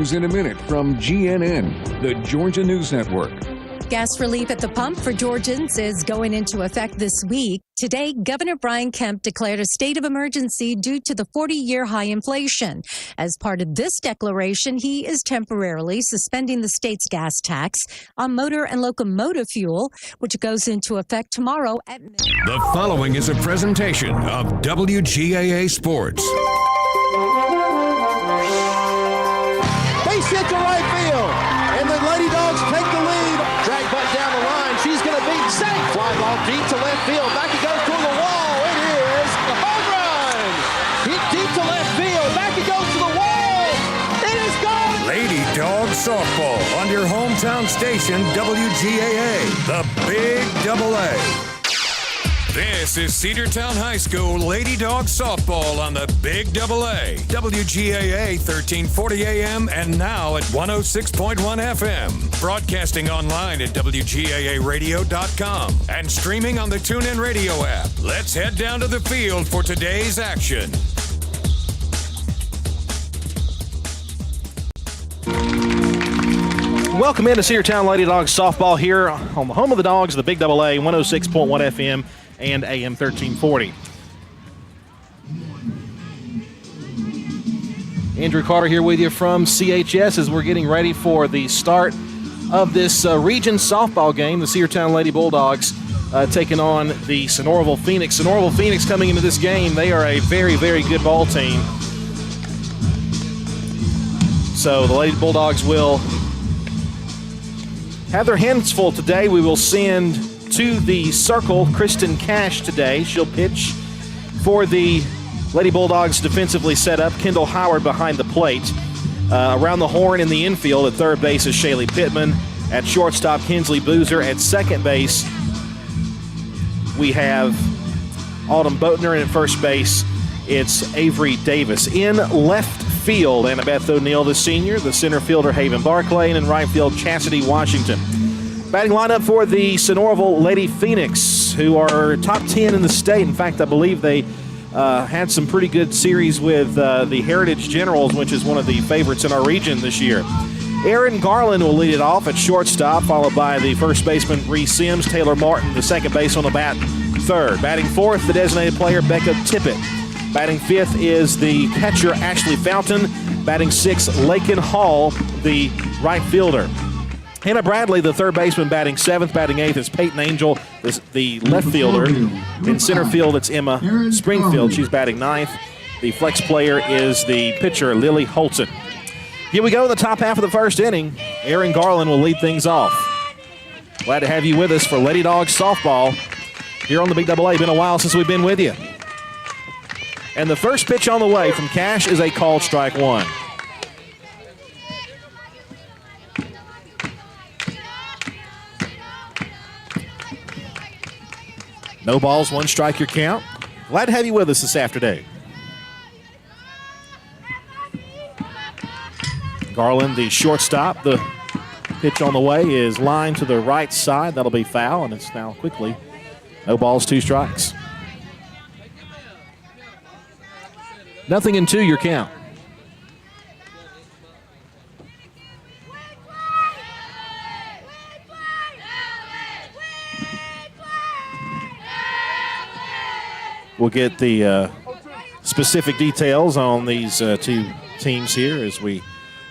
News in a Minute from GNN, the Georgia News Network. Gas relief at the pump for Georgians is going into effect this week. Today, Governor Brian Kemp declared a state of emergency due to the 40-year high inflation. As part of this declaration, he is temporarily suspending the state's gas tax on motor and locomotive fuel, which goes into effect tomorrow at midnight. The following is a presentation of WGAA Sports. Base hit to right field, and the Lady Dawgs take the lead. Drag butt down the line. She's going to beat safe. Fly ball deep to left field. Back it goes to the wall. It is a home run. Hit deep to left field. Back it goes to the wall. It is gone. Lady Dawgs softball on your hometown station, WGAA, the Big AA. This is Cedartown High School Lady Dawgs softball on the Big AA, WGAA 1340 AM and now at 106.1 FM. Broadcasting online at WGAAradio.com and streaming on the TuneIn Radio app. Let's head down to the field for today's action. Welcome into Cedartown Lady Dawgs softball here on the home of the Dogs, the Big AA, 106.1 FM. And AM 1340. Andrew Carter here with you from CHS as we're getting ready for the start of this region softball game. The Cedartown Lady Bulldogs taking on the Sonoraville Phoenix. Sonoraville Phoenix coming into this game, they are a very, very good ball team. So the Lady Bulldogs will have their hands full today. We will send to the circle Kristen Cash today. She'll pitch for the Lady Bulldogs defensively set up. Kendall Howard behind the plate. Around the horn in the infield at third base is Shaylee Pittman. At shortstop, Kinsley Boozer. At second base, we have Autumn Boatner. And at first base, it's Avery Davis. In left field, Annabeth O'Neill, the senior. The center fielder, Haven Barclay. And in right field, Chastity Washington. Batting lineup for the Sonoraville Lady Phoenix, who are top 10 in the state. In fact, I believe they had some pretty good series with the Heritage Generals, which is one of the favorites in our region this year. Aaron Garland will lead it off at shortstop, followed by the first baseman, Reese Sims. Taylor Martin, the second base on the bat, third. Batting fourth, the designated player, Becca Tippett. Batting fifth is the catcher, Ashley Fountain. Batting sixth, Lakin Hall, the right fielder. Hannah Bradley, the third baseman, batting seventh. Batting eighth is Peyton Angel, the left fielder. In center field, it's Emma Springfield. She's batting ninth. The flex player is the pitcher, Lily Holton. Here we go in the top half of the first inning. Aaron Garland will lead things off. Glad to have you with us for Lady Dawgs softball here on the Big AA. Been a while since we've been with you. And the first pitch on the way from Cash is a called strike one. No balls, one strike your count. Glad to have you with us this afternoon. Garland, the shortstop. The pitch on the way is lined to the right side. That'll be foul, and it's now quickly no balls, two strikes. 0-2 your count. We'll get the specific details on these two teams here as we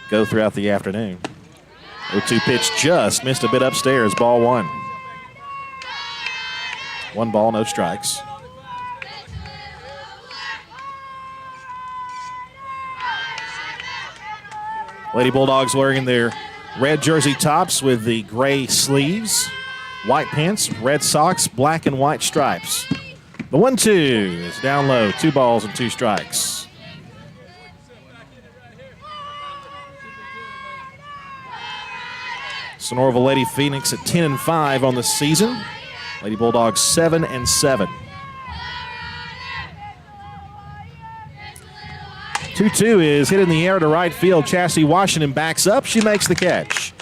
go throughout the afternoon. 0-2 pitch just missed a bit upstairs, ball one. One ball, no strikes. Lady Bulldogs wearing their red jersey tops with the gray sleeves, white pants, red socks, black and white stripes. The 1-2 is down low, 2 balls and 2 strikes. Sonoraville Lady Phoenix at 10-5 on the season. Lady Bulldogs 7-7. 2-2 is hit in the air to right field. Chastity Washington backs up. She makes the catch.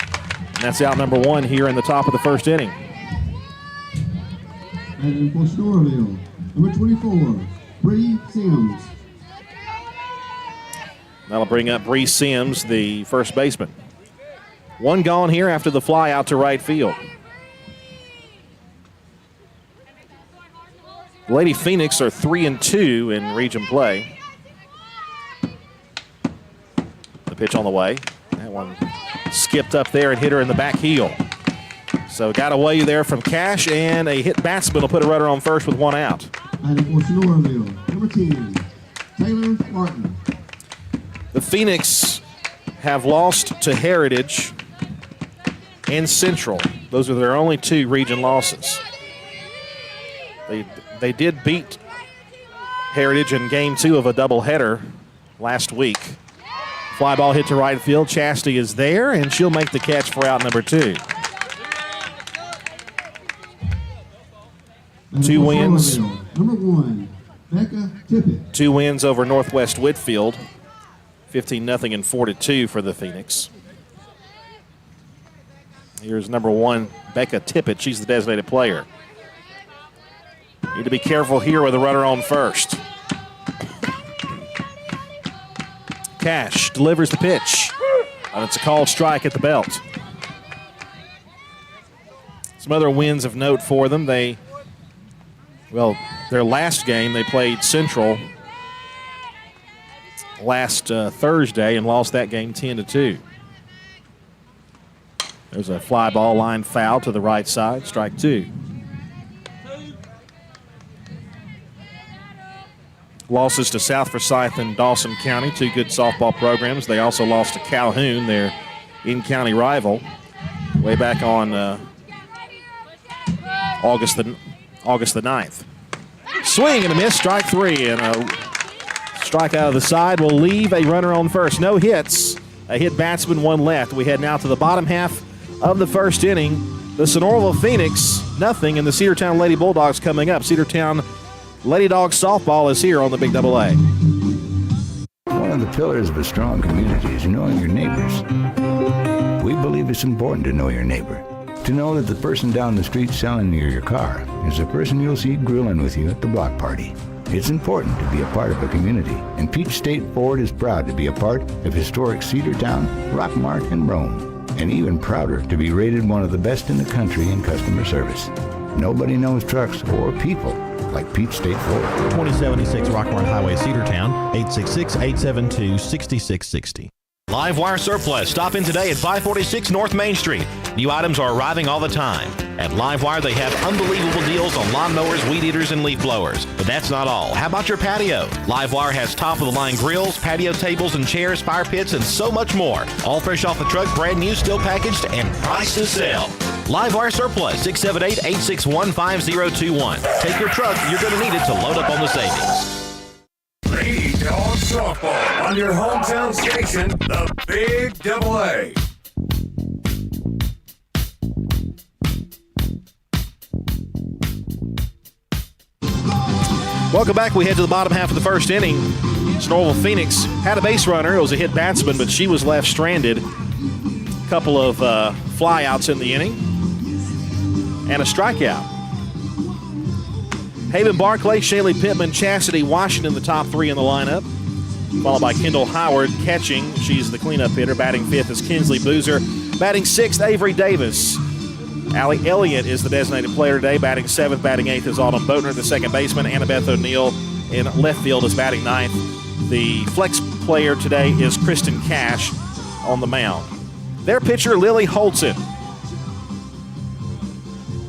And that's out number one here in the top of the first inning. And for Sonoraville, number 24, Bree Sims. That'll bring up Bree Sims, the first baseman. One gone here after the fly out to right field. Lady Phoenix are 3-2 in region play. The pitch on the way. That one skipped up there and hit her in the back heel. So got away there from Cash, and a hit batsman will put a runner on first with one out. Item for Sonoraville, number 10, Taylor Martin. The Phoenix have lost to Heritage and Central. Those are their only two region losses. They did beat Heritage in game 2 of a doubleheader last week. Fly ball hit to right field. Chastity is there, and she'll make the catch for out number 2. 2 wins. Number 1, Becca Tippett. 2 wins over Northwest Whitfield. 15-0 and 4-2 for the Phoenix. Here's number 1, Becca Tippett. She's the designated player. Need to be careful here with a runner on first. Cash delivers the pitch. And it's a called strike at the belt. Some other wins of note for them. Their last game, they played Central last Thursday and lost that game 10-2. There's a fly ball line foul to the right side, strike 2. Losses to South Forsyth and Dawson County, 2 good softball programs. They also lost to Calhoun, their in-county rival, way back on August the 9th. Swing and a miss, strike 3, and a strike out of the side will leave a runner on first. No hits, a hit batsman, 1 left. We head now to the bottom half of the first inning. The Sonoraville Phoenix, nothing, and the Cedartown Lady Bulldogs coming up. Cedartown Lady Dawgs softball is here on the Big Double A. One of the pillars of a strong community is knowing your neighbors. We believe it's important to know your neighbor. To know that the person down the street selling you your car is the person you'll see grilling with you at the block party. It's important to be a part of a community, and Peach State Ford is proud to be a part of historic Cedartown, Rockmart, and Rome, and even prouder to be rated one of the best in the country in customer service. Nobody knows trucks or people like Peach State Ford. 2076 Rockmart Highway, Cedartown, 866-872-6660. Livewire Surplus. Stop in today at 546 North Main Street. New items are arriving all the time. At Livewire, they have unbelievable deals on lawnmowers, weed eaters, and leaf blowers. But that's not all. How about your patio? Livewire has top-of-the-line grills, patio tables and chairs, fire pits, and so much more. All fresh off the truck, brand new, still packaged, and price to sell. Livewire Surplus, 678-861-5021. Take your truck. You're going to need it to load up on the savings. Lady Dawgs softball on your hometown station, the Big Double A. Welcome back. We head to the bottom half of the first inning. Sonoraville Phoenix had a base runner. It was a hit batsman, but she was left stranded. A couple of fly-outs in the inning and a strikeout. Haven Barclay, Shaylee Pittman, Chastity Washington, the top 3 in the lineup, followed by Kendall Howard catching. She's the cleanup hitter. Batting 5th is Kinsley Boozer. Batting 6th, Avery Davis. Allie Elliott is the designated player today. Batting 7th, batting 8th is Autumn Boatner, the second baseman. Annabeth O'Neill in left field is batting 9th. The flex player today is Kristen Cash on the mound. Their pitcher, Lily Holton.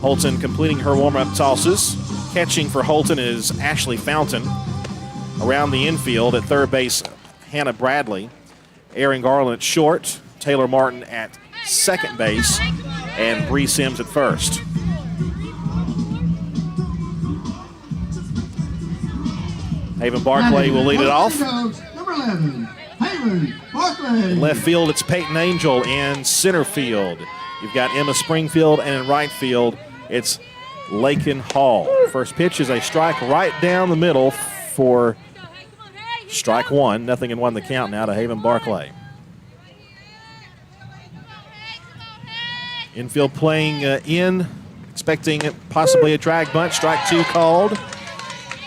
Holton completing her warm-up tosses. Catching for Holton is Ashley Fountain. Around the infield at third base, Hannah Bradley. Erin Garland at short. Taylor Martin at second base. And Bree Sims at first. Haven Barclay will lead it off. Number 11, Haven Barclay. In left field, it's Peyton Angel. In center field, you've got Emma Springfield. And in right field, it's Lakin Hall. First pitch is a strike right down the middle for strike 1. 0-1 the count now to Haven Barclay. Infield playing expecting possibly a drag bunt. Strike 2 called.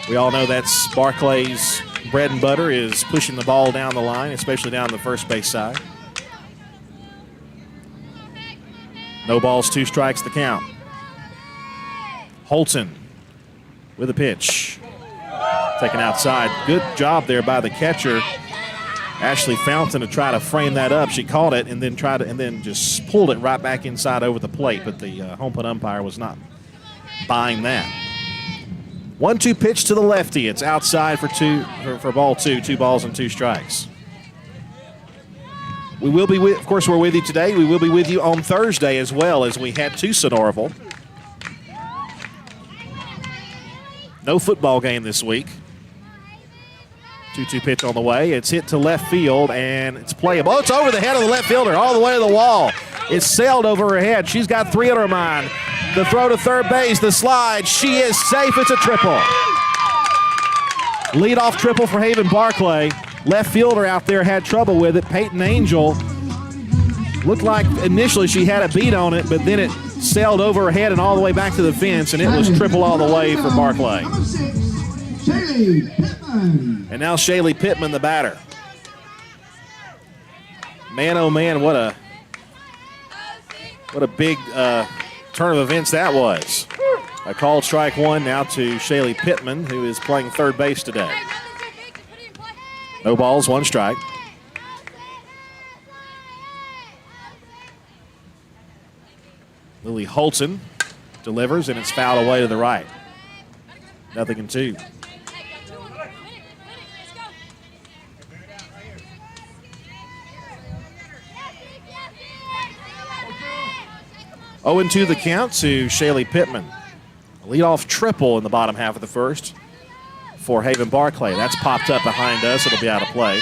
We all know that's Barclay's bread and butter is pushing the ball down the line, especially down the first base side. No balls, 2 strikes the count. Holton with a pitch. Taken outside. Good job there by the catcher, Ashley Fountain, to try to frame that up. She caught it and then just pulled it right back inside over the plate, but the home plate umpire was not buying that. 1-2 pitch to the lefty. It's outside for ball 2. 2 balls and 2 strikes. We will be of course, we're with you today. We will be with you on Thursday as well, as we head to Sonoraville. No football game this week. 2-2 pitch on the way. It's hit to left field, and it's playable. Oh, it's over the head of the left fielder, all the way to the wall. It's sailed over her head. She's got 3 on her mind. The throw to third base, the slide. She is safe. It's a triple. Leadoff triple for Haven Barclay. Left fielder out there had trouble with it. Peyton Angel looked like initially she had a beat on it, but then it sailed over her head and all the way back to the fence, and it was triple all the way for Barclay. And now Shaylee Pittman, the batter. Man, oh man, what a big turn of events that was. A called strike 1 now to Shaylee Pittman, who is playing third base today. No balls, 1 strike. Lily Holton delivers, and it's fouled away to the right. 0-2. Oh, 2 the count to Shaylee Pittman. A leadoff triple in the bottom half of the first for Haven Barclay. That's popped up behind us. It'll be out of play.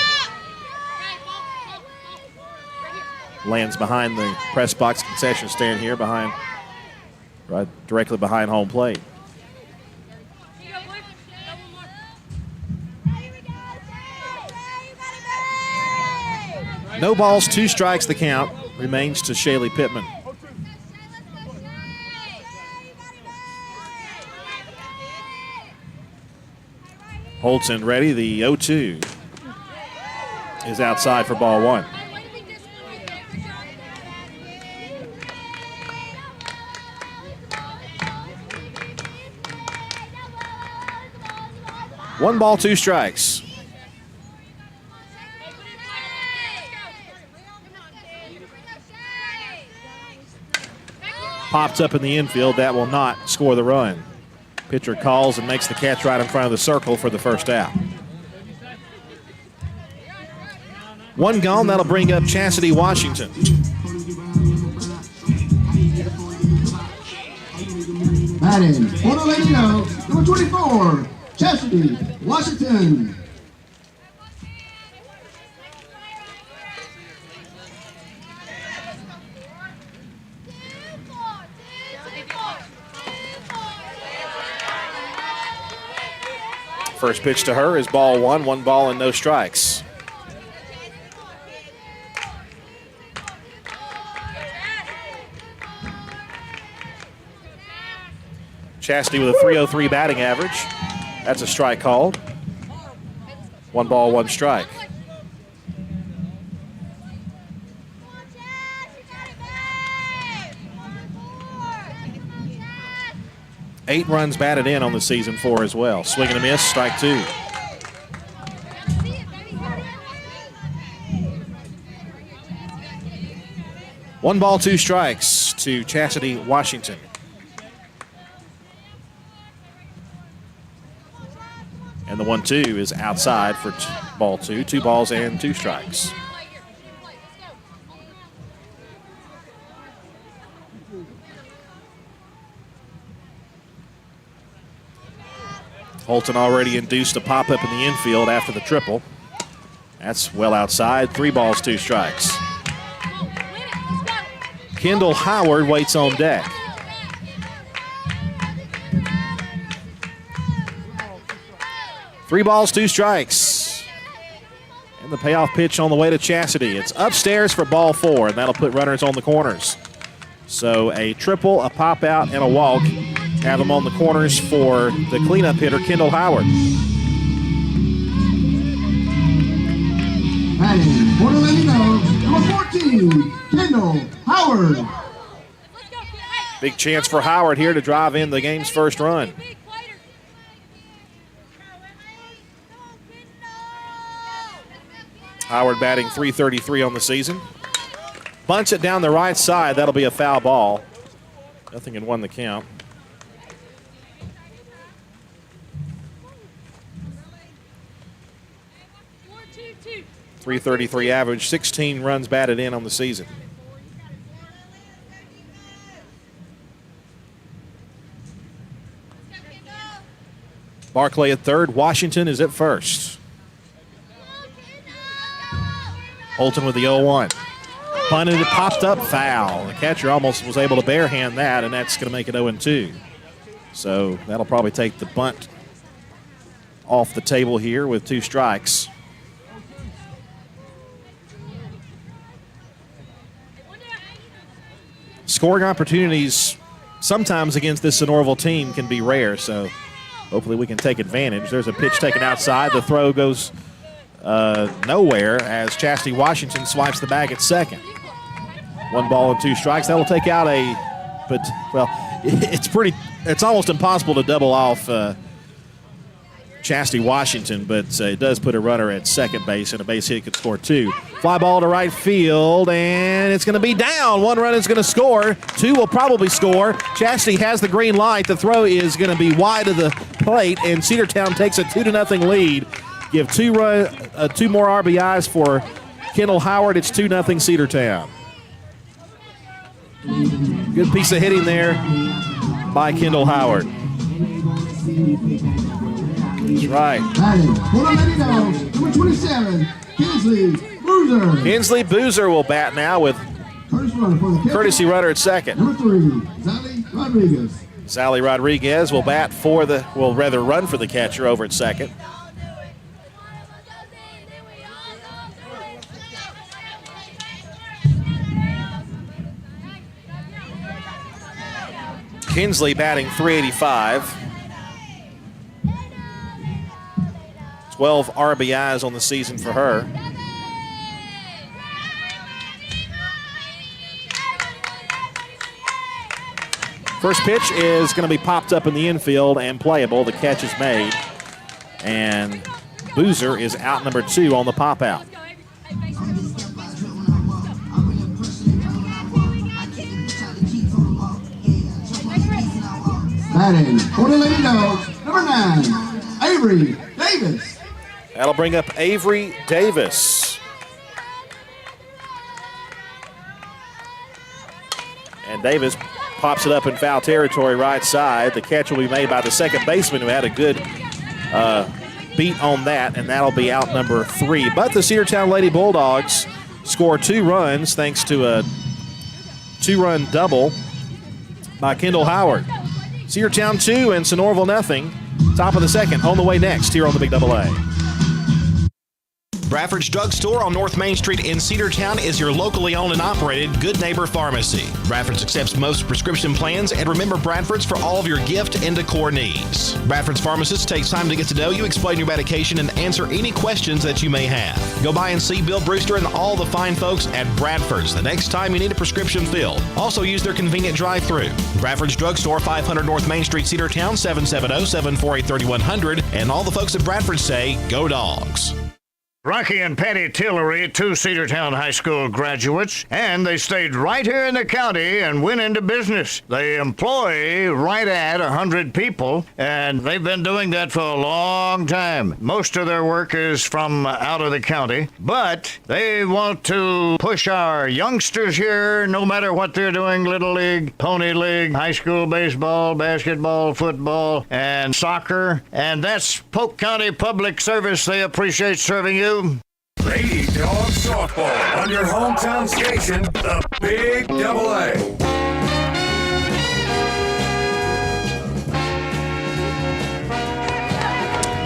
Lands behind the press box concession stand here, right directly behind home plate. No balls, 2 strikes the count. Remains to Shaylee Pittman. Holton ready. The 0-2 is outside for ball 1. One ball, 2 strikes. Popped up in the infield. That will not score the run. Pitcher calls and makes the catch right in front of the circle for the first out. 1 gone. That'll bring up Chastity Washington. Batting for the Lady Dogs, number 24, Chastity Washington. First pitch to her is ball 1, 1 ball and no strikes. Chastity with a .303 batting average. That's a strike called. 1 ball, 1 strike. Eight runs batted in on the season for as well. Swing and a miss, strike 2. One ball, 2 strikes to Chastity Washington. And the 1-2 is outside for ball 2. 2 balls and 2 strikes. Holton already induced a pop-up in the infield after the triple. That's well outside. 3 balls, 2 strikes. Kendall Howard waits on deck. Three balls, 2 strikes. And the payoff pitch on the way to Chastity. It's upstairs for ball 4, and that'll put runners on the corners. So a triple, a pop-out, and a walk. Have them on the corners for the cleanup hitter, Kendall Howard. Batting for the Lady Dogs, number 14, Kendall Howard. Big chance for Howard here to drive in the game's first run. Howard batting .333 on the season. Bunts it down the right side. That'll be a foul ball. Nothing in one the count. .333 average, 16 runs batted in on the season. Barclay at third. Washington is at first. Holton with the 0-1. Bunted it, popped up, foul. The catcher almost was able to barehand that, and that's going to make it 0-2. So that'll probably take the bunt off the table here with 2 strikes. Scoring opportunities sometimes against this Sonoraville team can be rare, so hopefully we can take advantage. There's a pitch taken outside. The throw goes nowhere as Chastity Washington swipes the bag at second. 1 ball and 2 strikes. That'll take out it's almost impossible to double off Chastity Washington, but it does put a runner at second base, and a base hit could score 2. Fly ball to right field, and it's going to be down. 1 run is going to score. 2 will probably score. Chastity has the green light. The throw is going to be wide of the plate, and Cedartown takes a 2-0 lead. Give 2 more RBIs for Kendall Howard. It's 2-0 Cedartown. Good piece of hitting there by Kendall Howard. That's right. Batting for the Lady Dogs, number 27, Kinsley Boozer. Kinsley Boozer will bat now with courtesy runner at second. Number 3, Sally Rodriguez. Sally Rodriguez will run for the catcher over at second. Kinsley batting .385. 12 RBIs on the season for her. First pitch is going to be popped up in the infield and playable. The catch is made. And Boozer is out number 2 on the pop out. Batting for the Lady Dogs, number 9, Avery Davis. That'll bring up Avery Davis. And Davis pops it up in foul territory right side. The catch will be made by the second baseman, who had a good beat on that, and that'll be out number 3. But the Cedartown Lady Bulldogs score 2 runs thanks to a 2-run double by Kendall Howard. Cedartown 2 and Sonoraville nothing. Top of the second, on the way next here on the Big Double A. Bradford's Drug Store on North Main Street in Cedartown is your locally owned and operated Good Neighbor Pharmacy. Bradford's accepts most prescription plans, and remember Bradford's for all of your gift and decor needs. Bradford's pharmacist takes time to get to know you, explain your medication, and answer any questions that you may have. Go by and see Bill Brewster and all the fine folks at Bradford's the next time you need a prescription filled. Also use their convenient drive-thru. Bradford's Drug Store, 500 North Main Street, Cedartown, 770-748-3100. And all the folks at Bradford say, go Dawgs. Rocky and Patty Tillery, 2 Cedartown High School graduates, and they stayed right here in the county and went into business. They employ right at 100 people, and they've been doing that for a long time. Most of their work is from out of the county, but they want to push our youngsters here, no matter what they're doing, Little League, Pony League, high school baseball, basketball, football, and soccer, and that's Polk County Public Service. They appreciate serving you. Lady Dogs Softball on your hometown station, the Big Double A.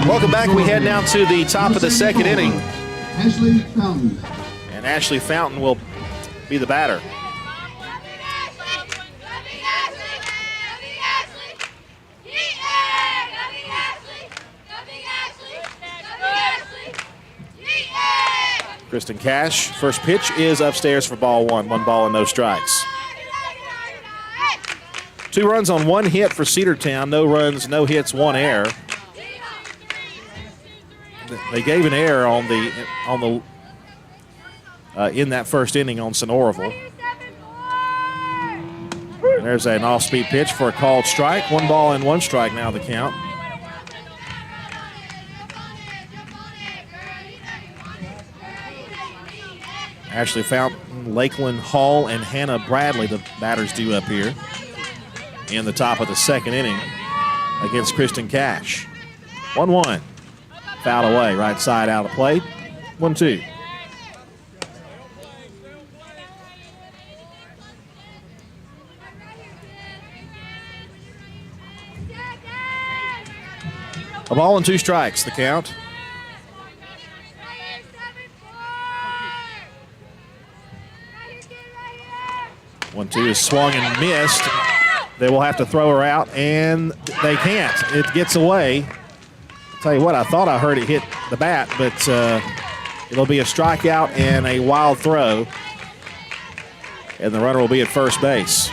Welcome back. We head now to the top of the second inning. Ashley Fountain. And Ashley Fountain will be the batter. Kristen Cash, first pitch is upstairs for ball one. 1 ball and no strikes. 2 runs on 1 hit for Cedartown. No runs, no hits, 1 error. They gave an error on the in that first inning on Sonoraville. And there's an off-speed pitch for a called strike. 1 ball and 1 strike now the count. Ashley Fountain, Lakeland Hall, and Hannah Bradley, the batters due up here in the top of the second inning against Kristen Cash. 1-1. Foul away, right side out of play. 1-2. A ball and 2 strikes, the count. 1-2 is swung and missed. They will have to throw her out, and they can't. It gets away. I'll tell you what, I thought I heard it hit the bat, but it'll be a strikeout and a wild throw, and the runner will be at first base.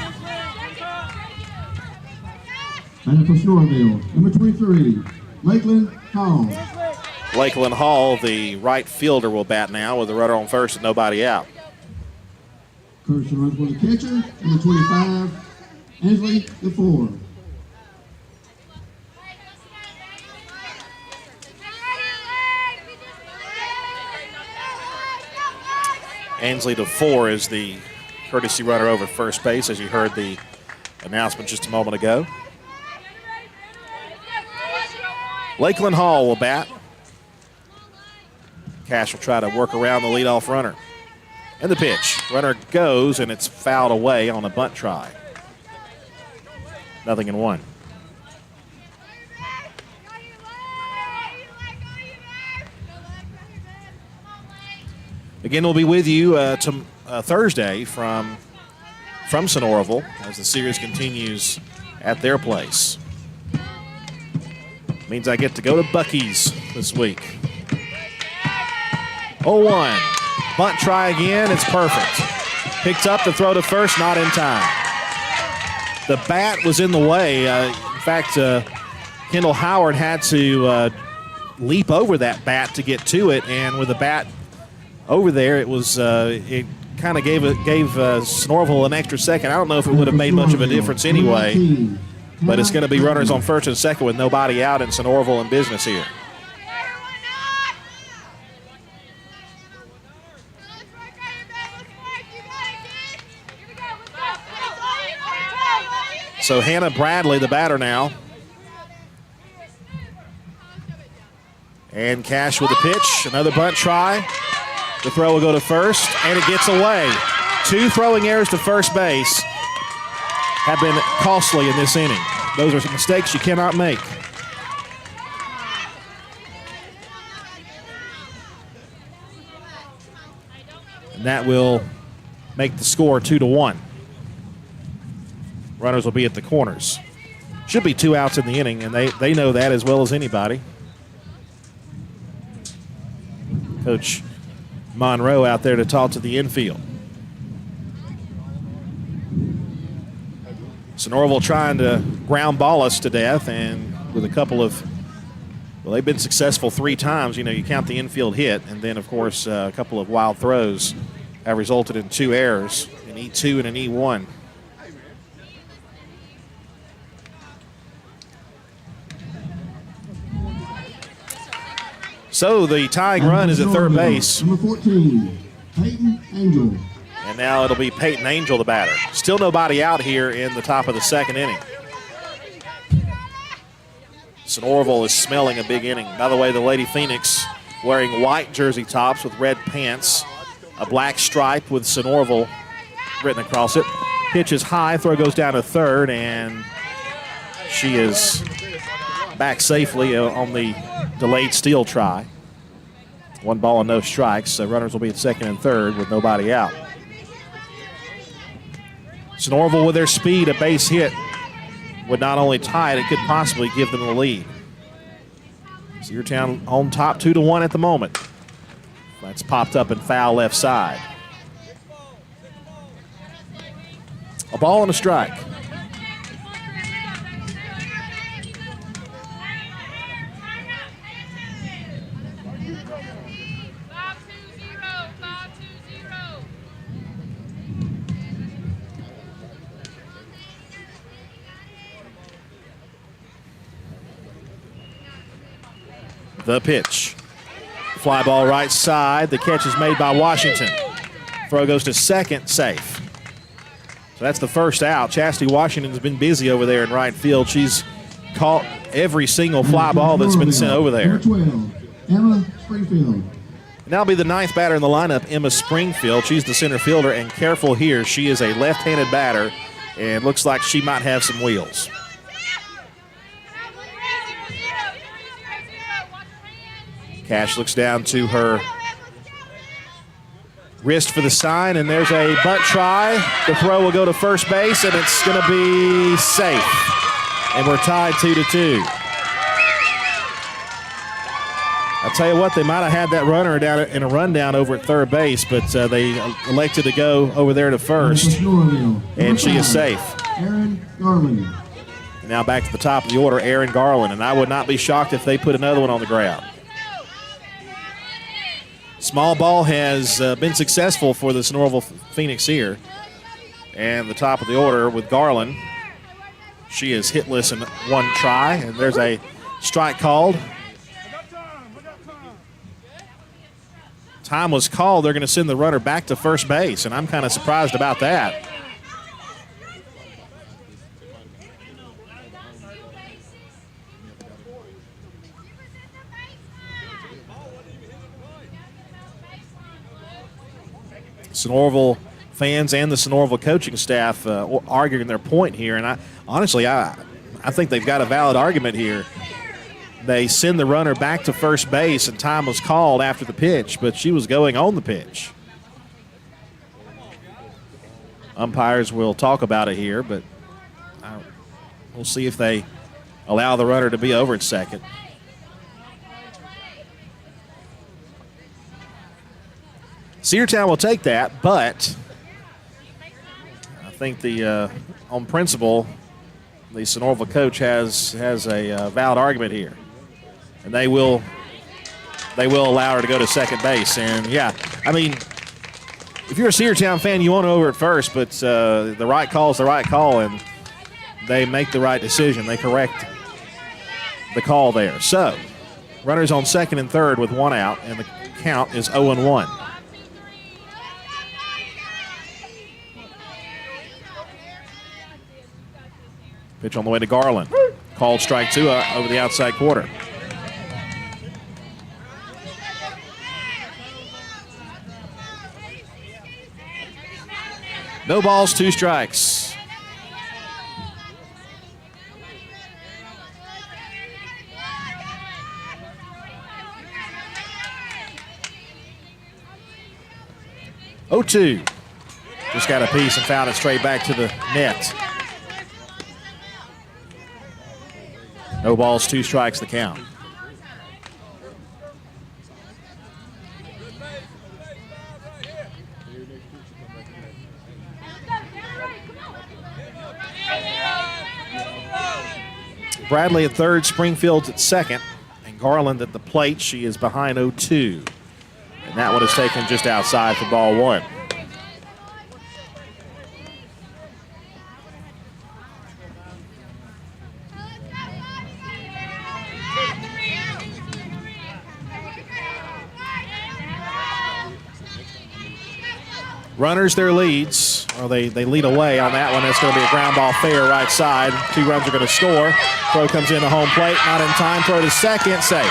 And for Sonoraville, number 23, Lakeland Hall. Lakeland Hall, the right fielder, will bat now with the runner on first and nobody out. Curtis runs for the catcher, number 25, Ansley, the 4. Ansley to 4 is the courtesy runner over at first base, as you heard the announcement just a moment ago. Lakeland Hall will bat. Cash will try to work around the leadoff runner. And the pitch. Runner goes, and it's fouled away on a bunt try. 0-1. Again, we'll be with you Thursday from Sonoraville as the series continues at their place. Means I get to go to Buc-ee's this week. 0-1. Bunt try again. It's perfect. Picked up the throw to first, not in time. The bat was in the way. In fact, Kendall Howard had to leap over that bat to get to it, and with the bat over there, it was it kind of gave Sonoraville an extra second. I don't know if it would have made much of a difference anyway, but it's going to be runners on first and second with nobody out, and Sonoraville in business here. So Hannah Bradley, the batter now. And Cash with the pitch. Another bunt try. The throw will go to first, and it gets away. 2 throwing errors to first base have been costly in this inning. Those are mistakes you cannot make. And that will make the score 2-1. Runners will be at the corners. Should be 2 outs in the inning, and they know that as well as anybody. Coach Monroe out there to talk to the infield. Sonoraville trying to ground ball us to death, and with a couple of, well, they've been successful 3 times. You know, you count the infield hit, and then, of course, a couple of wild throws have resulted in 2 errors, an E2 and an E1. So the tying run is at third base. Number 14, Peyton Angel. And now it'll be Peyton Angel, the batter. Still nobody out here in the top of the second inning. Sonoraville is smelling a big inning. By the way, the Lady Phoenix wearing white jersey tops with red pants, a black stripe with Sonoraville written across it. Pitch is high, throw goes down to third, and she is back safely on the delayed steal try. 1 ball and no strikes. So runners will be at second and third with nobody out. Sonoraville with their speed, a base hit would not only tie it could possibly give them the lead. Cedartown on top 2-1 at the moment. That's popped up and foul left side. A ball and a strike. The pitch. Fly ball right side. The catch is made by Washington. Throw goes to second, safe. So that's the first out. Chastity Washington's been busy over there in right field. She's caught every single fly ball that's been sent over there. Number 12, Emma Springfield. And that'll be the ninth batter in the lineup, Emma Springfield. She's the center fielder, and careful here. She is a left-handed batter, and looks like she might have some wheels. Cash looks down to her wrist for the sign, and there's a bunt try. The throw will go to first base, and it's going to be safe. And we're tied 2-2. I'll tell you what, they might have had that runner down in a rundown over at third base, but they elected to go over there to first, and she is safe. Aaron Garland. Now back to the top of the order, Aaron Garland, and I would not be shocked if they put another one on the ground. Small ball has been successful for the Sonoraville Phoenix here. And the top of the order with Garland. She is hitless in one try, and there's a strike called. Time was called. They're going to send the runner back to first base, and I'm kind of surprised about that. Sonoraville fans and the Sonoraville coaching staff arguing their point here, and I think they've got a valid argument here. They send the runner back to first base, and time was called after the pitch, but she was going on the pitch. Umpires will talk about it here, but we'll see if they allow the runner to be over at second. Cedartown will take that, but I think on principle, the Sonoraville coach has a valid argument here, and they will allow her to go to second base. And yeah, I mean, if you're a Cedartown fan, you want her over at first, but the right call is the right call, and they make the right decision. They correct the call there. So, runners on second and third with one out, and the count is 0-1. Pitch on the way to Garland. Called strike two over the outside quarter. No balls, two strikes. (0-2). Just got a piece and fouled it straight back to the net. No balls, two strikes, the count. Bradley at third, Springfield at second, and Garland at the plate. She is behind 0-2. And that one is taken just outside for ball one. Runners their leads, or they lead away on that one. It's going to be a ground ball fair right side. 2 runs are going to score. Throw comes in to home plate, not in time. Throw to second, safe.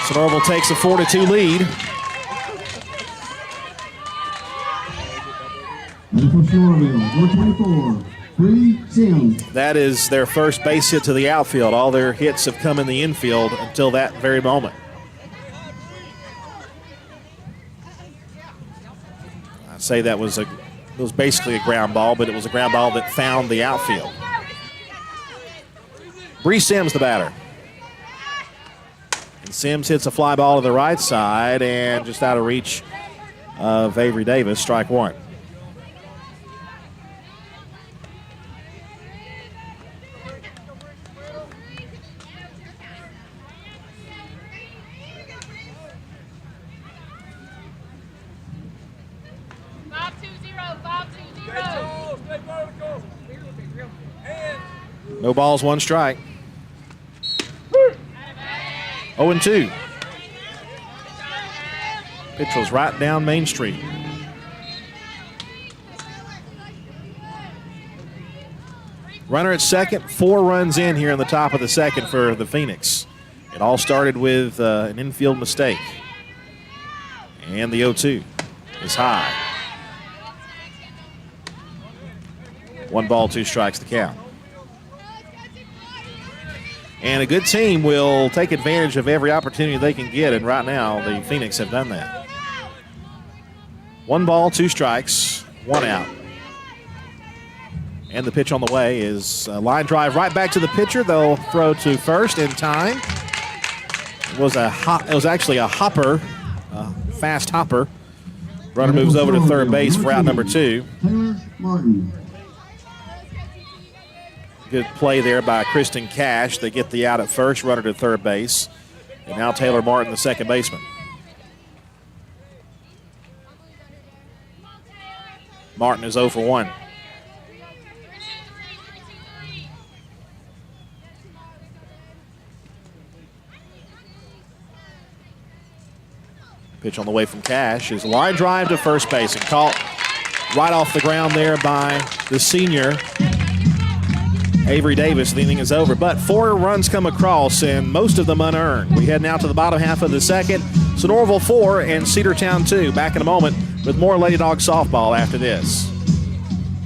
Sonoraville takes a 4-2 lead. And for Sonoraville, 124, Bree Sims. That is their first base hit to the outfield. All their hits have come in the infield until that very moment. Say that was basically a ground ball, but it was a ground ball that found the outfield. Bree Sims, the batter. And Sims hits a fly ball to the right side and just out of reach of Avery Davis, strike one. No balls, one strike. 0-2. Pitch was right down Main Street. Runner at second, 4 runs in here in the top of the second for the Phoenix. It all started with an infield mistake. And the 0-2 is high. 1 ball, 2 strikes to count. And a good team will take advantage of every opportunity they can get, and right now the Phoenix have done that. 1 ball, 2 strikes, 1 out. And the pitch on the way is a line drive right back to the pitcher. They'll throw to first in time. It was actually a hopper, a fast hopper. Runner moves over to third base for out number 2. Taylor Martin. Good play there by Kristen Cash. They get the out at first, runner to third base. And now Taylor Martin, the second baseman. Martin is 0 for 1. Pitch on the way from Cash is a line drive to first base and caught right off the ground there by the senior Avery Davis. The inning is over, but 4 runs come across, and most of them unearned. We head now to the bottom half of the second. Sonoraville 4 and Cedartown 2. Back in a moment with more Lady Dawgs softball after this.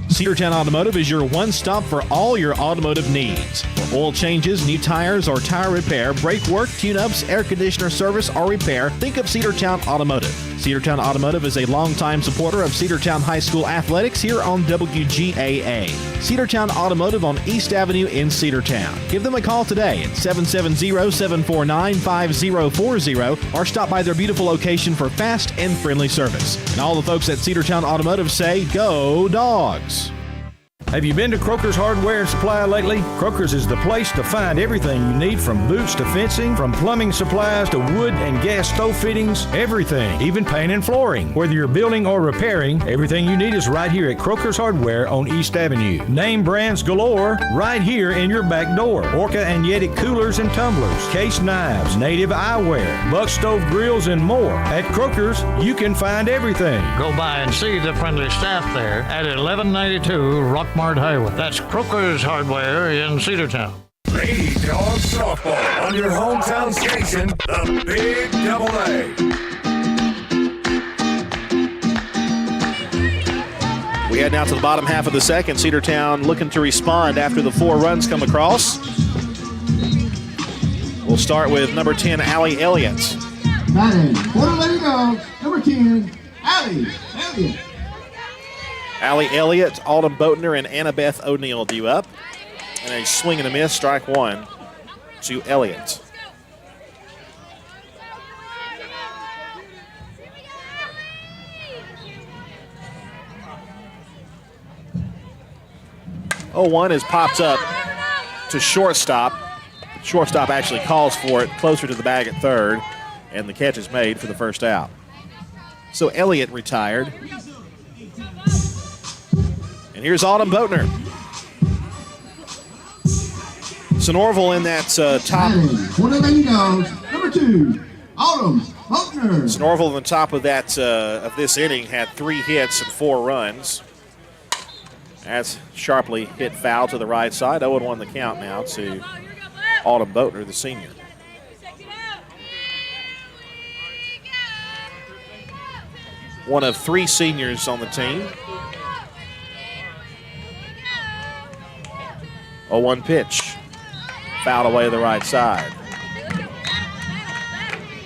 Cedartown Automotive is your one-stop for all your automotive needs. For oil changes, new tires, or tire repair, brake work, tune-ups, air conditioner service, or repair, think of Cedartown Automotive. Cedartown Automotive is a longtime supporter of Cedartown High School athletics here on WGAA. Cedartown Automotive on East Avenue in Cedartown. Give them a call today at 770-749-5040 or stop by their beautiful location for fast and friendly service. And all the folks at Cedartown Automotive say, go Dogs! Have you been to Croker's Hardware and Supply lately? Croker's is the place to find everything you need, from boots to fencing, from plumbing supplies to wood and gas stove fittings, everything, even paint and flooring. Whether you're building or repairing, everything you need is right here at Croker's Hardware on East Avenue. Name brands galore right here in your back door. Orca and Yeti coolers and tumblers, case knives, native eyewear, buck stove grills, and more. At Croker's, you can find everything. Go by and see the friendly staff there at 1192 Rockmart Highway. That's Croker's Hardware in Cedartown. Lady Dawgs softball on your hometown station, the Big AA. We head now to the bottom half of the second. Cedartown looking to respond after the 4 runs come across. We'll start with number 10, Allie Elliott. Batting for the Lady Dawgs, number 10, Allie Elliott. Allie Elliott, Autumn Boatner, and Annabeth O'Neill due up. And a swing and a miss, strike 1 to Elliott. Oh, 0-1 is popped up to shortstop. Shortstop actually calls for it closer to the bag at third, and the catch is made for the first out. So Elliott retired. And here's Autumn Boatner. Sonoraville in that top. For the Lady Dawgs, number 2, Autumn Boatner. Sonoraville on the top of that of this inning had 3 hits and 4 runs. That's sharply hit foul to the right side. 0-1 the count now to Autumn Boatner, the senior. One of 3 seniors on the team. 0-1 pitch. Fouled away to the right side.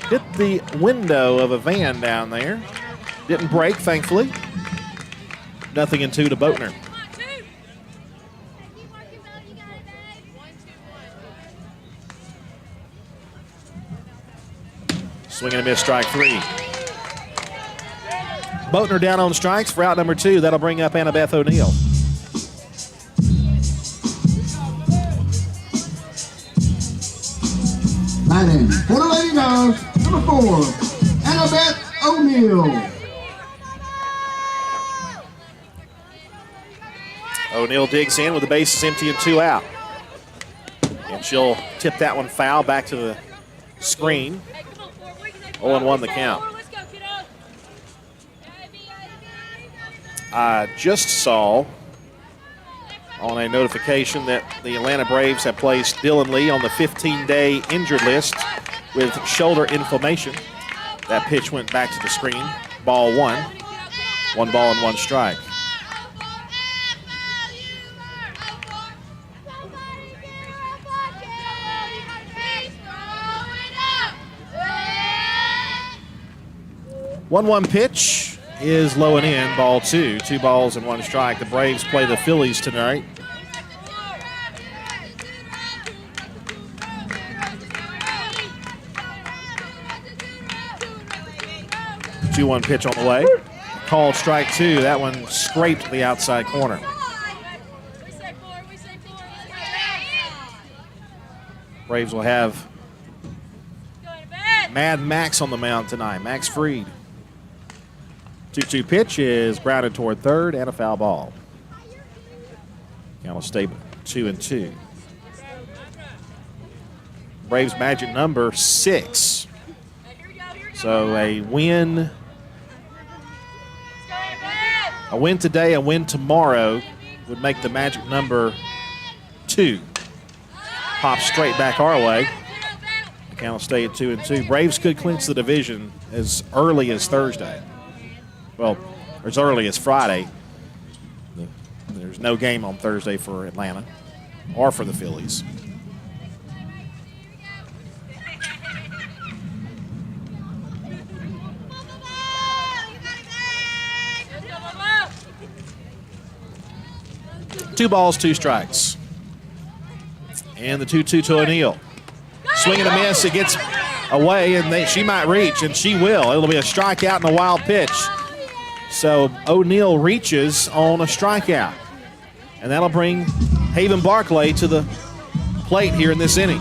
Hit the window of a van down there. Didn't break, thankfully. 0-2 to Boatner. Swing and a miss, strike 3. Boatner down on strikes for out number 2. That'll bring up Annabeth O'Neill. Batting for the Lady Dogs, number 4, Annabeth O'Neill. O'Neill digs in with the bases empty and 2 out. And she'll tip that one foul back to the screen. 0-1 the count. I just saw on a notification that the Atlanta Braves have placed Dylan Lee on the 15-day injured list with shoulder inflammation. That pitch went back to the screen. Ball 1. 1 ball and 1 strike. One pitch is low and in, ball 2. 2 balls and 1 strike. The Braves play the Phillies tonight. The 2-1 pitch on the way. Called strike 2. That one scraped the outside corner. Braves will have Mad Max on the mound tonight. Max Fried. 2-2 pitch is grounded toward third and a foul ball. Count will stay 2-2. Braves magic number 6. So a win today, a win tomorrow would make the magic number 2. Pop straight back our way. The count will stay at 2-2. Braves could clinch the division as early as Thursday. Well, as early as Friday. There's no game on Thursday for Atlanta or for the Phillies. Two balls, 2 strikes. And the 2-2 to O'Neill. Swing and a miss. It gets away, and she might reach, and she will. It'll be a strikeout and a wild pitch. So O'Neill reaches on a strikeout. And that'll bring Haven Barclay to the plate here in this inning.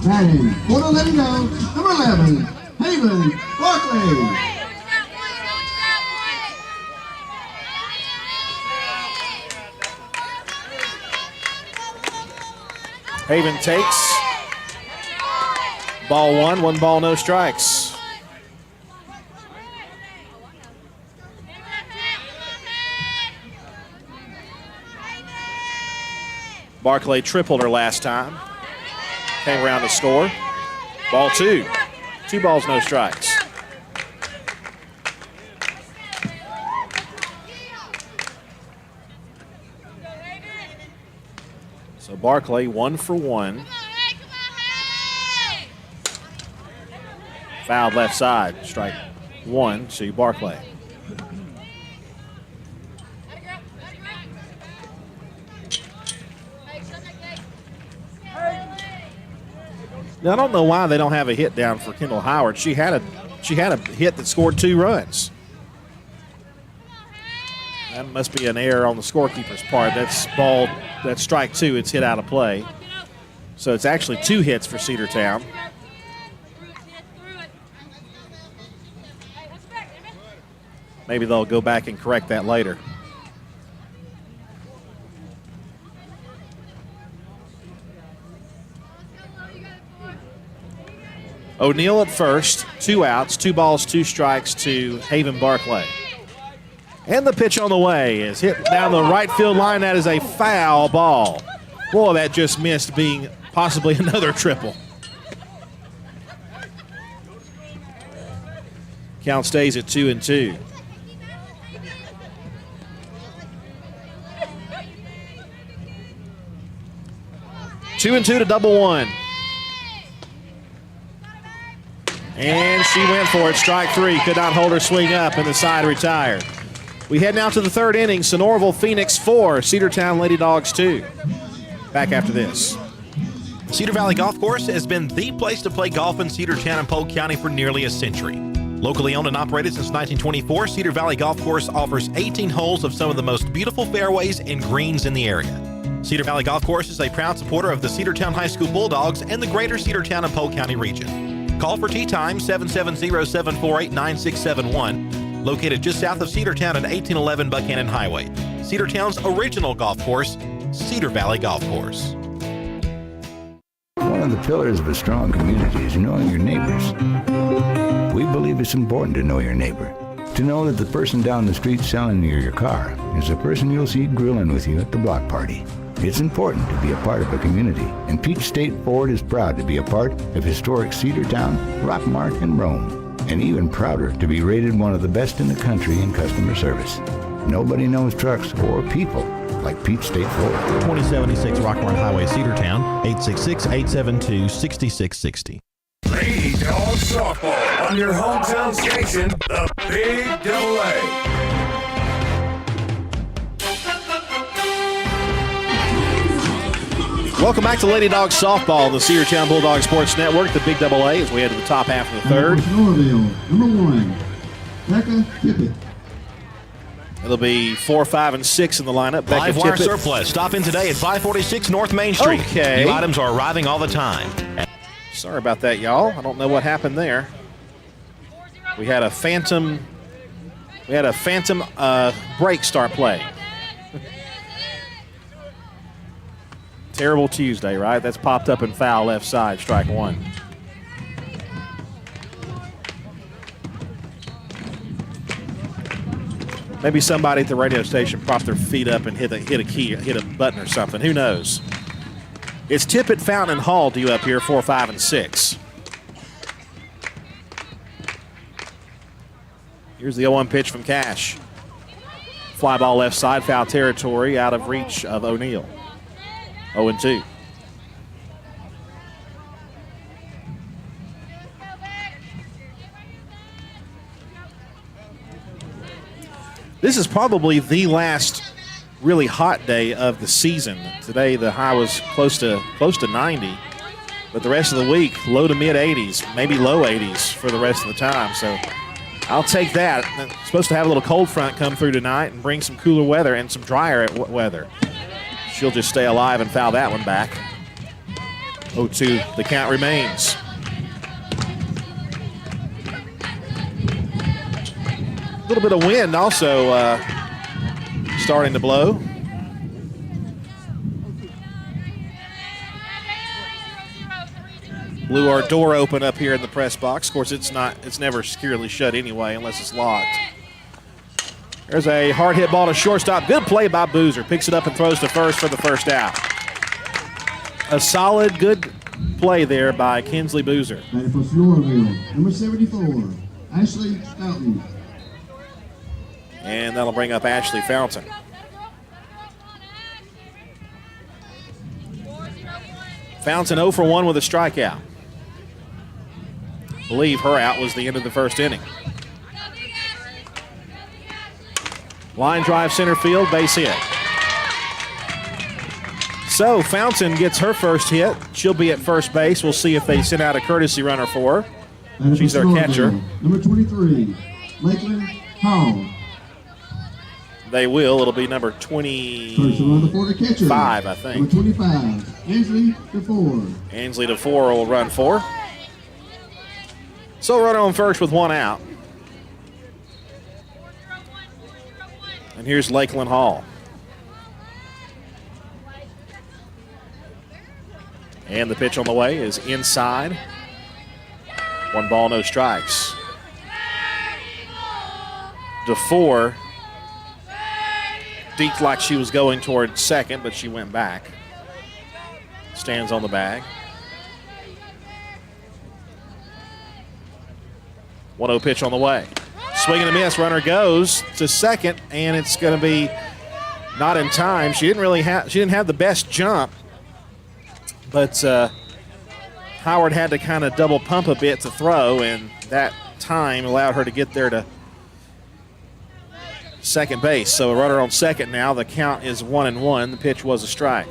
Batting for the Lady Dogs, number 11, Haven Barclay. Haven takes ball 1, 1 ball, no strikes. Barclay tripled her last time. Came around to score. Ball 2. 2 balls, no strikes. So Barclay 1 for 1. Fouled left side. Strike 1 to Barclay. Now, I don't know why they don't have a hit down for Kendall Howard. She had a hit that scored 2 runs. That must be an error on the scorekeeper's part. That's strike 2. It's hit out of play. So it's actually 2 hits for Cedartown. Maybe they'll go back and correct that later. O'Neill at first, 2 outs, 2 balls, 2 strikes to Haven Barclay. And the pitch on the way is hit down the right field line. That is a foul ball. Boy, that just missed being possibly another triple. Count stays at 2-2. Two and 2 to double 1. And she went for it. Strike 3. Could not hold her swing up, and the side retired. We head now to the 3rd inning. Sonoraville Phoenix 4, Cedartown Lady Dogs 2. Back after this. Cedar Valley Golf Course has been the place to play golf in Cedartown and Polk County for nearly a century. Locally owned and operated since 1924, Cedar Valley Golf Course offers 18 holes of some of the most beautiful fairways and greens in the area. Cedar Valley Golf Course is a proud supporter of the Cedartown High School Bulldogs and the greater Cedartown and Polk County region. Call for tee time 770-748-9671, located just south of Cedartown at 1811 Buchanan Highway. Cedartown's original golf course, Cedar Valley Golf Course. One of the pillars of a strong community is knowing your neighbors. We believe it's important to know your neighbor. To know that the person down the street selling you your car is the person you'll see grilling with you at the block party. It's important to be a part of a community, and Peach State Ford is proud to be a part of historic Cedartown, Rockmart, and Rome, and even prouder to be rated one of the best in the country in customer service. Nobody knows trucks or people like Peach State Ford. 2076 Rockmart Highway, Cedartown, 866-872-6660. Lady Dawgs Softball on your hometown station, the Big AA. Welcome back to Lady Dawgs Softball on the Cedartown Bulldog Sports Network, the Big AA, as we head to the top half of the third. Sonoraville, number 1, Becca Tippett. It'll be 4, 5, and 6 in the lineup. Becca Live wire Tippett. surplus. Stop in today at 546 North Main Street. Okay. New items are arriving all the time. Sorry about that, y'all. I don't know what happened there. We had a phantom break start playing. Terrible Tuesday, right? That's popped up in foul left side, strike one. Maybe somebody at the radio station propped their feet up and hit a button or something. Who knows? It's Tippett, Fountain, and Hall due up here, 4, 5, and 6. Here's the 0-1 pitch from Cash. Fly ball left side, foul territory, out of reach of O'Neill. 0-2. This is probably the last really hot day of the season. Today the high was close to 90, but the rest of the week low to mid 80s, maybe low 80s for the rest of the time. So I'll take that. It's supposed to have a little cold front come through tonight and bring some cooler weather and some drier weather. She'll just stay alive and foul that one back. 0-2, the count remains. A little bit of wind also starting to blow. Blew our door open up here in the press box. Of course, it's never securely shut anyway unless it's locked. There's a hard hit ball to shortstop. Good play by Boozer. Picks it up and throws to first for the first out. A solid, good play there by Kinsley Boozer. Batting for Sonoraville, number 74, Ashley Stoughton. And that'll bring up Ashley Fountain. Fountain 0 for 1 with a strikeout. I believe her out was the end of the first inning. Line drive center field, base hit. So Fountain gets her first hit. She'll be at first base. We'll see if they send out a courtesy runner for her. She's their catcher. Number 23, Lakeland Hall. They will. It'll be number 25, I think. Number 25, Ansley DeFore. Ansley DeFore will run for. So runner on first with one out. And here's Lakeland Hall. And the pitch on the way is inside. 1 ball, no strikes. DeFore deked like she was going toward second, but she went back. Stands on the bag. 1-0 pitch on the way. Swing and a miss. Runner goes to second, and it's going to be not in time. She didn't have the best jump, but Howard had to kind of double pump a bit to throw, and that time allowed her to get there to second base. So a runner on second now. The count is 1-1. The pitch was a strike.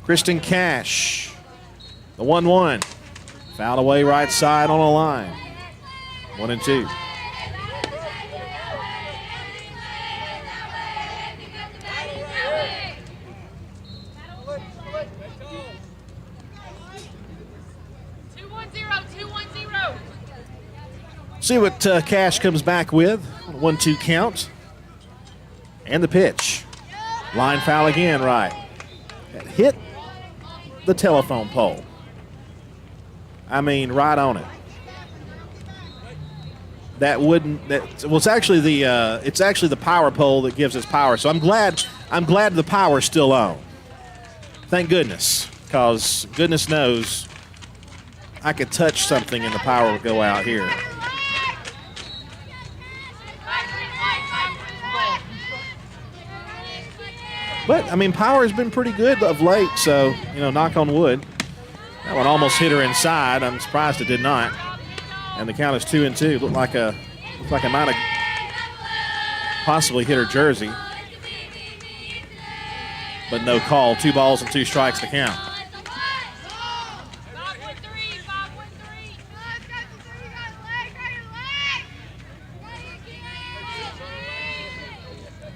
Kristen Cash, the 1-1. Fouled away right side on a line. 1-2. See what Cash comes back with. 1-2 count. And the pitch. Line foul again, right. That hit the telephone pole. I mean, right on it. That wouldn't. It's actually the power pole that gives us power. So I'm glad the power's still on. Thank goodness, because goodness knows I could touch something and the power would go out here. But, I mean, power has been pretty good of late, so, knock on wood. That one almost hit her inside. I'm surprised it did not. And the count is 2-2. Looked like it might have possibly hit her jersey. But no call. 2 balls and 2 strikes to count.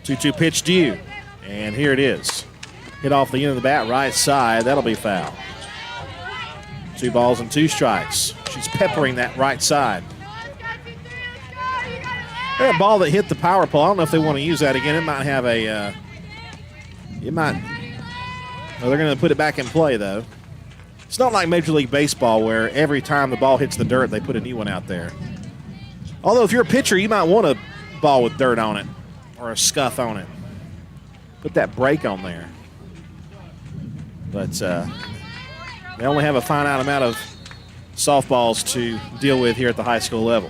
2-2 pitch due. And here it is. Hit off the end of the bat, right side. That'll be foul. 2 balls and 2 strikes. She's peppering that right side. That ball that hit the power pole, I don't know if they want to use that again. It might have a, they're going to put it back in play, though. It's not like Major League Baseball where every time the ball hits the dirt, they put a new one out there. Although if you're a pitcher, you might want a ball with dirt on it or a scuff on it. Put that break on there. But they only have a finite amount of softballs to deal with here at the high school level.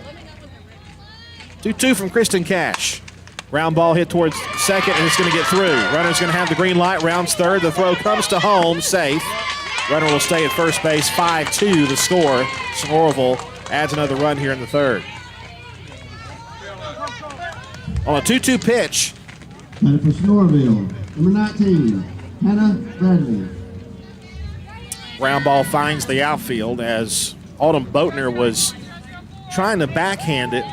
2-2 from Kristen Cash. Ground ball hit towards second, and it's going to get through. Runner's going to have the green light, rounds third. The throw comes to home, safe. Runner will stay at first base, 5-2 the score. Sonoraville adds another run here in the third. On a 2-2 pitch. Batting for Sonoraville, number 19, Hannah Bradley. Ground ball finds the outfield as Autumn Boatner was trying to backhand it.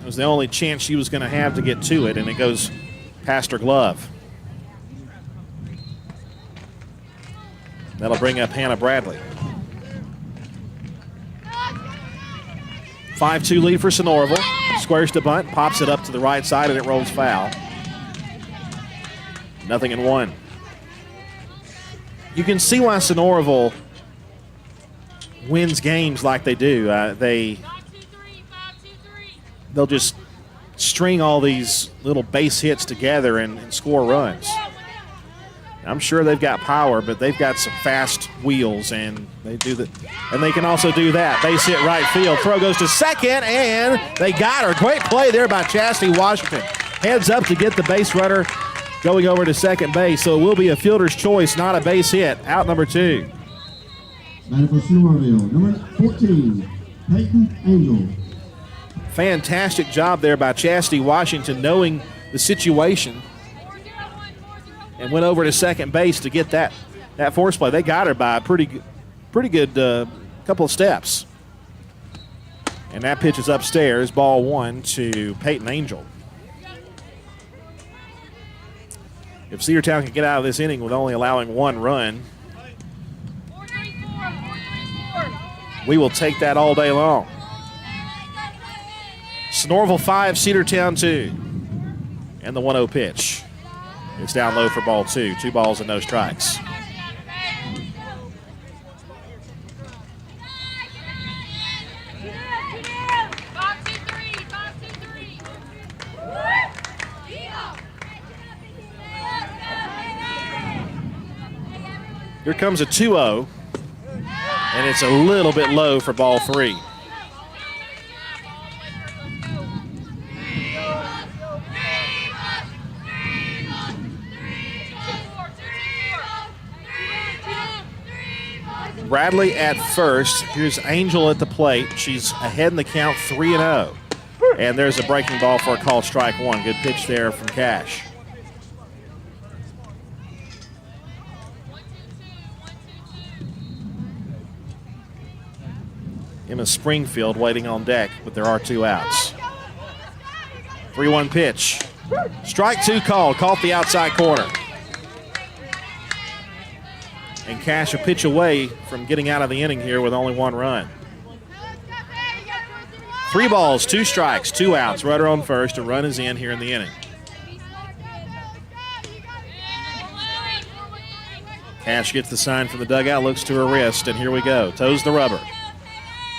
It was the only chance she was going to have to get to it, and it goes past her glove. That'll bring up Hannah Bradley. 5-2 lead for Sonoraville. Squares to bunt, pops it up to the right side, and it rolls foul. 0-1. You can see why Sonoraville wins games like they do. They'll just string all these little base hits together and score runs. I'm sure they've got power, but they've got some fast wheels, and they do that. And they can also do that. Base hit right field. Throw goes to second, and they got her. Great play there by Chastity Washington. Heads up to get the base runner going over to second base. So it will be a fielder's choice, not a base hit. Out number 2. Batting for Sonoraville, number 14, Peyton Angel. Fantastic job there by Chastity Washington, knowing the situation, and went over to second base to get that force play. They got her by a pretty good couple of steps. And that pitch is upstairs, ball 1 to Peyton Angel. If Cedartown can get out of this inning with only allowing 1 run, we will take that all day long. Sonoraville 5, Cedartown 2. And the 1-0 pitch. It's down low for ball 2. 2 balls and no strikes. Here comes a 2-0. And it's a little bit low for ball 3. Bradley at first. Here's Angel at the plate. She's ahead in the count, 3-0. And there's a breaking ball for a called strike 1. Good pitch there from Cash. Emma Springfield waiting on deck, but there are 2 outs. 3-1 pitch. Strike 2 called. Caught the outside corner. And Cash a pitch away from getting out of the inning here with only 1 run. 3 balls, 2 strikes, 2 outs. Runner on first. A run is in here in the inning. Cash gets the sign from the dugout, looks to her wrist, and here we go. Toes the rubber.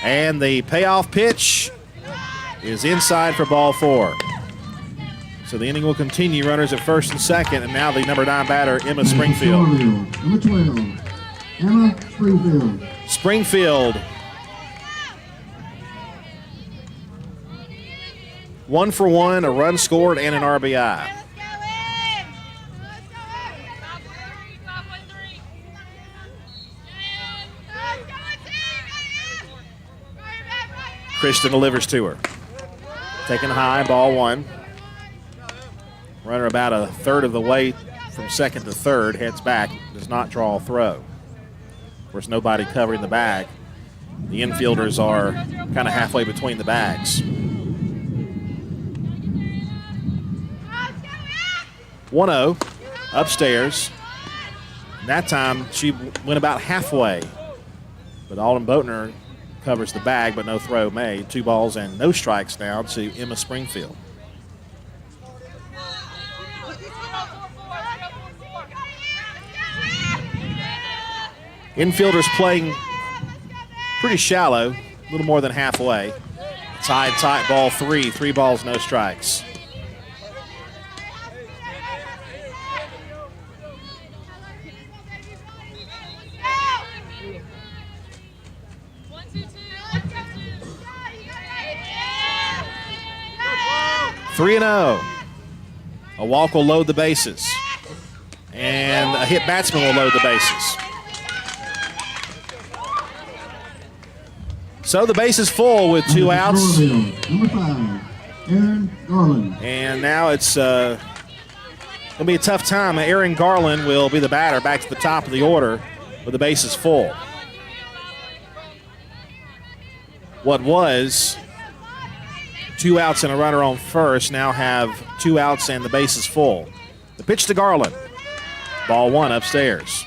And the payoff pitch is inside for ball 4. So the inning will continue. Runners at first and second, and now the number 9 batter, Emma Springfield. Number 12, Emma Springfield. Springfield. 1 for 1, a run scored, and an RBI. Kristen delivers to her. Taken high, ball 1. Runner about a third of the way from second to third, heads back, does not draw a throw. Of course, nobody covering the bag. The infielders are kind of halfway between the bags. 1-0, upstairs. And that time she went about halfway. But Alden Boatner covers the bag, but no throw made. 2 balls and no strikes now to Emma Springfield. Infielders playing pretty shallow, a little more than halfway. Tight, ball 3. 3 balls, no strikes. Three and 0. A walk will load the bases. And a hit batsman will load the bases. So the base is full with 2 outs. Number 5, Erin Garland. And now it's going to be a tough time. Erin Garland will be the batter back to the top of the order with the bases full. What was 2 outs and a runner on first now have 2 outs and the bases full. The pitch to Garland. Ball 1 upstairs.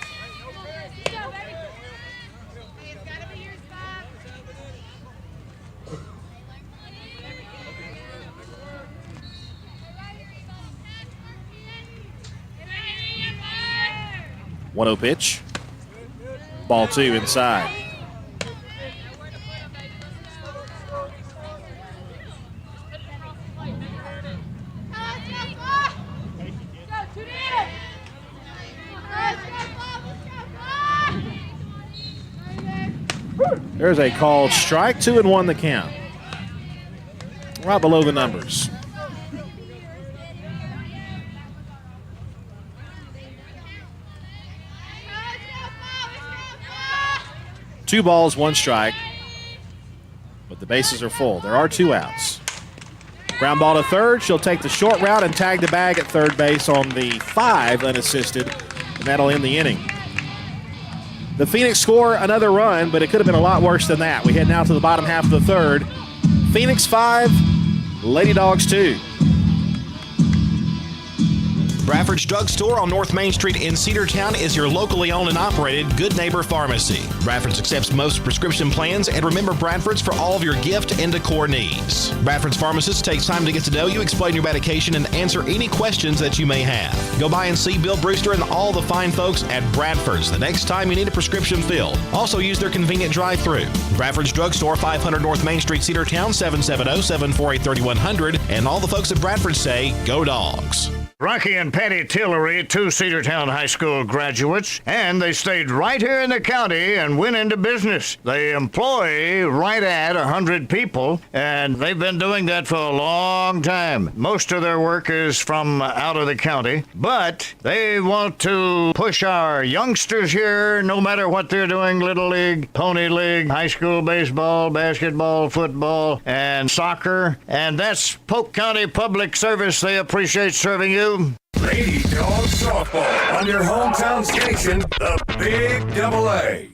One-0 pitch. Ball 2 inside. There's a called strike. 2-1 the count. Right below the numbers. Two balls, 1 strike. But the bases are full. There are 2 outs. Ground ball to third. She'll take the short route and tag the bag at third base on the 5 unassisted. And that'll end the inning. The Phoenix score another run, but it could have been a lot worse than that. We head now to the bottom half of the third. Phoenix 5, Lady Dogs 2. Bradford's Drugstore on North Main Street in Cedartown is your locally owned and operated Good Neighbor Pharmacy. Bradford's accepts most prescription plans, and remember Bradford's for all of your gift and decor needs. Bradford's pharmacist takes time to get to know you, explain your medication, and answer any questions that you may have. Go by and see Bill Brewster and all the fine folks at Bradford's the next time you need a prescription filled. Also use their convenient drive-thru. Bradford's Drugstore, 500 North Main Street, Cedartown, 770-748-3100. And all the folks at Bradford say, go Dogs. Rocky and Patty Tillery, 2 Cedartown High School graduates, and they stayed right here in the county and went into business. They employ right at 100 people, and they've been doing that for a long time. Most of their work is from out of the county, but they want to push our youngsters here, no matter what they're doing, Little League, Pony League, high school baseball, basketball, football, and soccer, and that's Polk County Public Service. They appreciate serving you. Lady Dogs Softball on your hometown station, the Big Double A.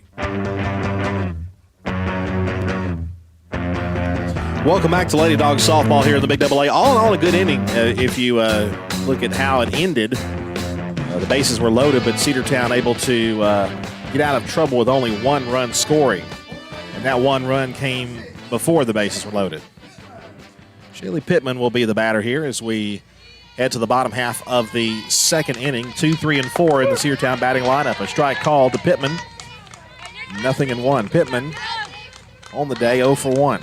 Welcome back to Lady Dawgs softball here in the Big AA. All in all, a good inning. If you look at how it ended, the bases were loaded, but Cedartown able to get out of trouble with only one run scoring. And that one run came before the bases were loaded. Shaylee Pittman will be the batter here as we head to the bottom half of the second inning. 2, 3, and 4 in the Cedartown batting lineup. A strike called to Pittman. 0-1. Pittman on the day 0 for 1.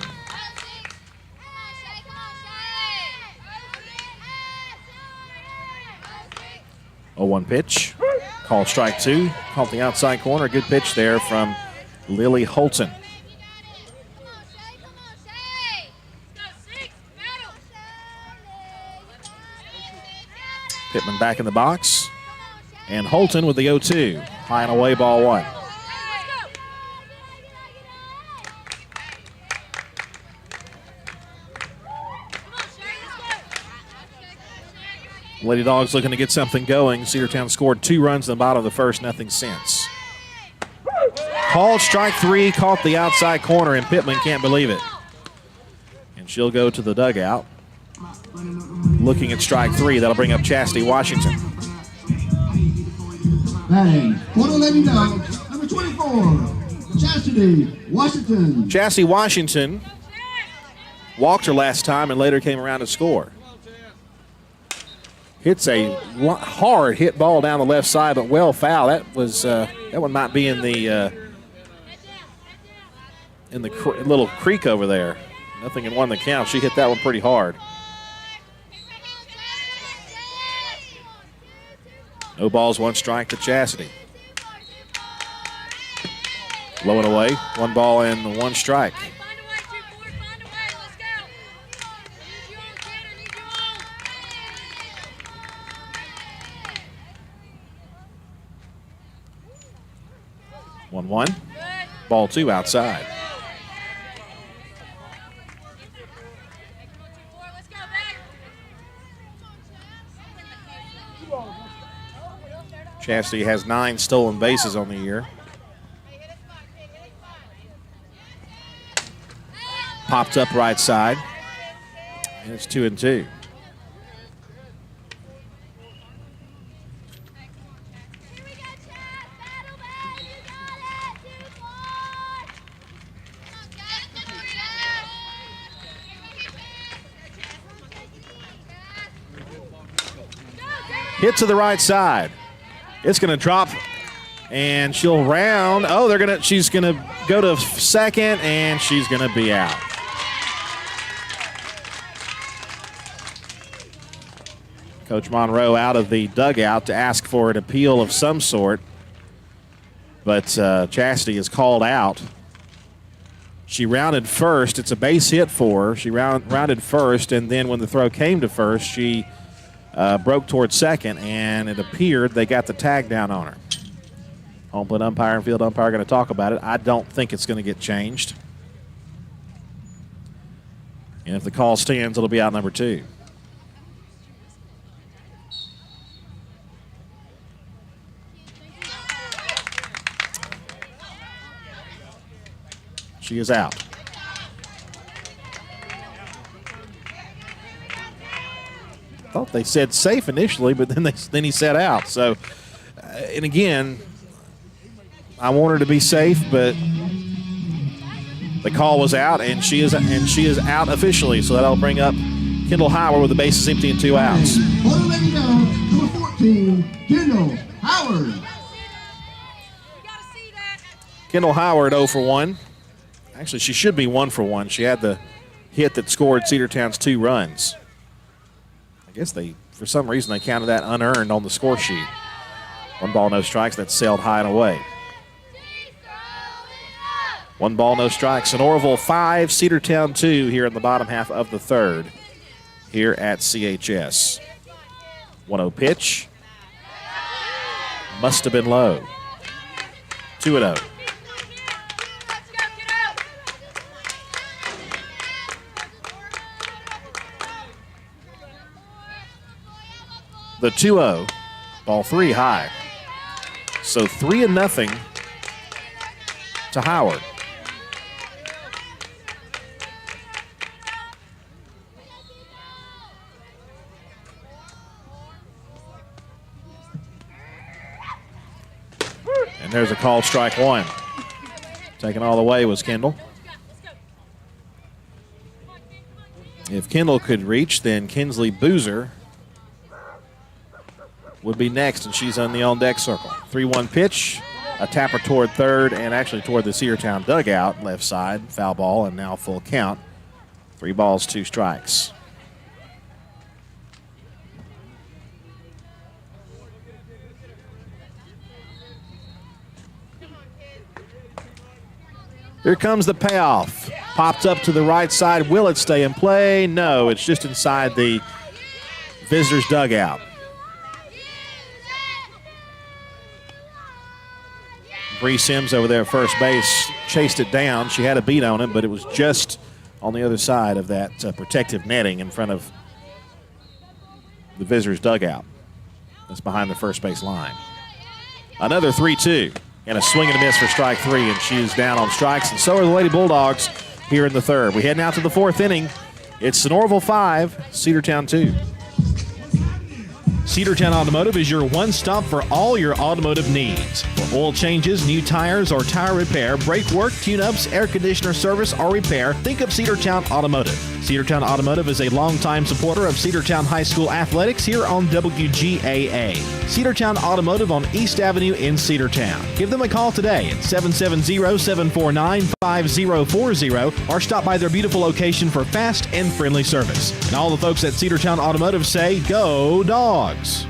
0-1 pitch. Called strike 2. Called the outside corner. Good pitch there from Lily Holton. Pittman back in the box. And Holton with the 0-2. High and away, ball 1. Lady Dawgs looking to get something going. Cedartown scored 2 runs in the bottom of the first, nothing since. Called strike 3, caught the outside corner, and Pittman can't believe it. And she'll go to the dugout. Looking at strike 3, that'll bring up Chastity Washington. Batting for the Lady Dawgs, number 24, Chastity Washington. Chastity Washington walked her last time and later came around to score. Hits a hard hit ball down the left side, but well foul. That was that one might be in the little creek over there. 0-1 the count. She hit that one pretty hard. No balls, 1 strike to Chastity. Low and away, 1 ball and 1 strike. One. Ball 2 outside. Chastity has 9 stolen bases on the year. Popped up right side. And it's 2-2. Hit to the right side. It's going to drop, and she'll round. Oh, she's going to go to second, and she's going to be out. Coach Monroe out of the dugout to ask for an appeal of some sort, but Chastity is called out. She rounded first. It's a base hit for her. She rounded first, and then when the throw came to first, she broke towards second, and it appeared they got the tag down on her. Home plate umpire and field umpire are going to talk about it. I don't think it's going to get changed. And if the call stands, it'll be out number 2. She is out. Thought they said safe initially, but then he said out. So, and again, I want her to be safe, but the call was out, and she is out officially. So that'll bring up Kendall Howard with the bases empty and 2 outs. Number 14, Kendall Howard. Kendall Howard 0 for 1. Actually, she should be 1 for 1. She had the hit that scored Cedartown's 2 runs. I guess for some reason, they counted that unearned on the score sheet. 1 ball, no strikes. That sailed high and away. 1 ball, no strikes. Sonoraville 5, Cedartown 2 here in the bottom half of the third here at CHS. 1-0 pitch. Must have been low. 2-0. The 2-0, ball 3 high. So 3-0 to Howard. And there's a called strike one. Taken all the way was Kendall. If Kendall could reach, then Kinsley Boozer would be next, and she's on the on-deck circle. 3-1 pitch, a tapper toward third, and actually toward the Cedartown dugout, left side, foul ball, and now full count. 3 balls, 2 strikes. Here comes the payoff. Popped up to the right side. Will it stay in play? No, it's just inside the visitors' dugout. Bree Sims over there at first base chased it down. She had a beat on him, but it was just on the other side of that protective netting in front of the visitors' dugout. That's behind the first base line. Another 3-2. And a swing and a miss for strike 3, and she is down on strikes, and so are the Lady Bulldogs here in the third. We head now to the 4th inning. It's Sonoraville 5, Cedartown 2. Cedartown Automotive is your one-stop for all your automotive needs. For oil changes, new tires, or tire repair, brake work, tune-ups, air conditioner service, or repair, think of Cedartown Automotive. Cedartown Automotive is a longtime supporter of Cedartown High School athletics here on WGAA. Cedartown Automotive on East Avenue in Cedartown. Give them a call today at 770-749-5040 or stop by their beautiful location for fast and friendly service. And all the folks at Cedartown Automotive say, go Dawgs!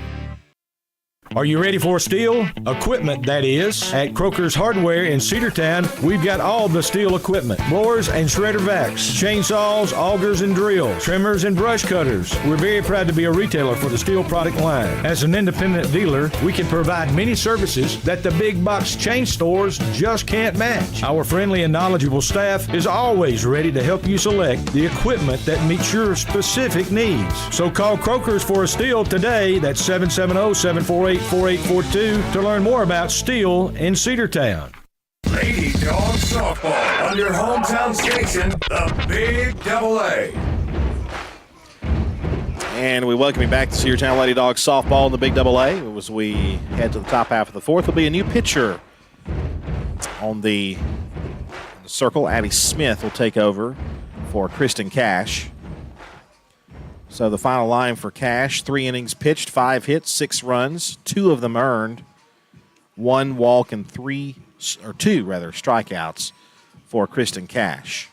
Are you ready for steel? Equipment, that is. At Croker's Hardware in Cedartown, we've got all the steel equipment. Blowers and shredder vacs, chainsaws, augers and drills, trimmers and brush cutters. We're very proud to be a retailer for the steel product line. As an independent dealer, we can provide many services that the big box chain stores just can't match. Our friendly and knowledgeable staff is always ready to help you select the equipment that meets your specific needs. So call Croker's for a steel today. That's 770-748-4842 to learn more about steel in Cedartown. Lady Dawgs softball on your hometown station, the Big AA. And we welcome you back to Cedartown Lady Dawgs softball in the Big AA. As we head to the top half of the 4th, will be a new pitcher on the circle. Addie Smith will take over for Kristen Cash. So the final line for Cash, 3 innings pitched, 5 hits, 6 runs, 2 of them earned, 1 walk and 2 strikeouts for Kristen Cash.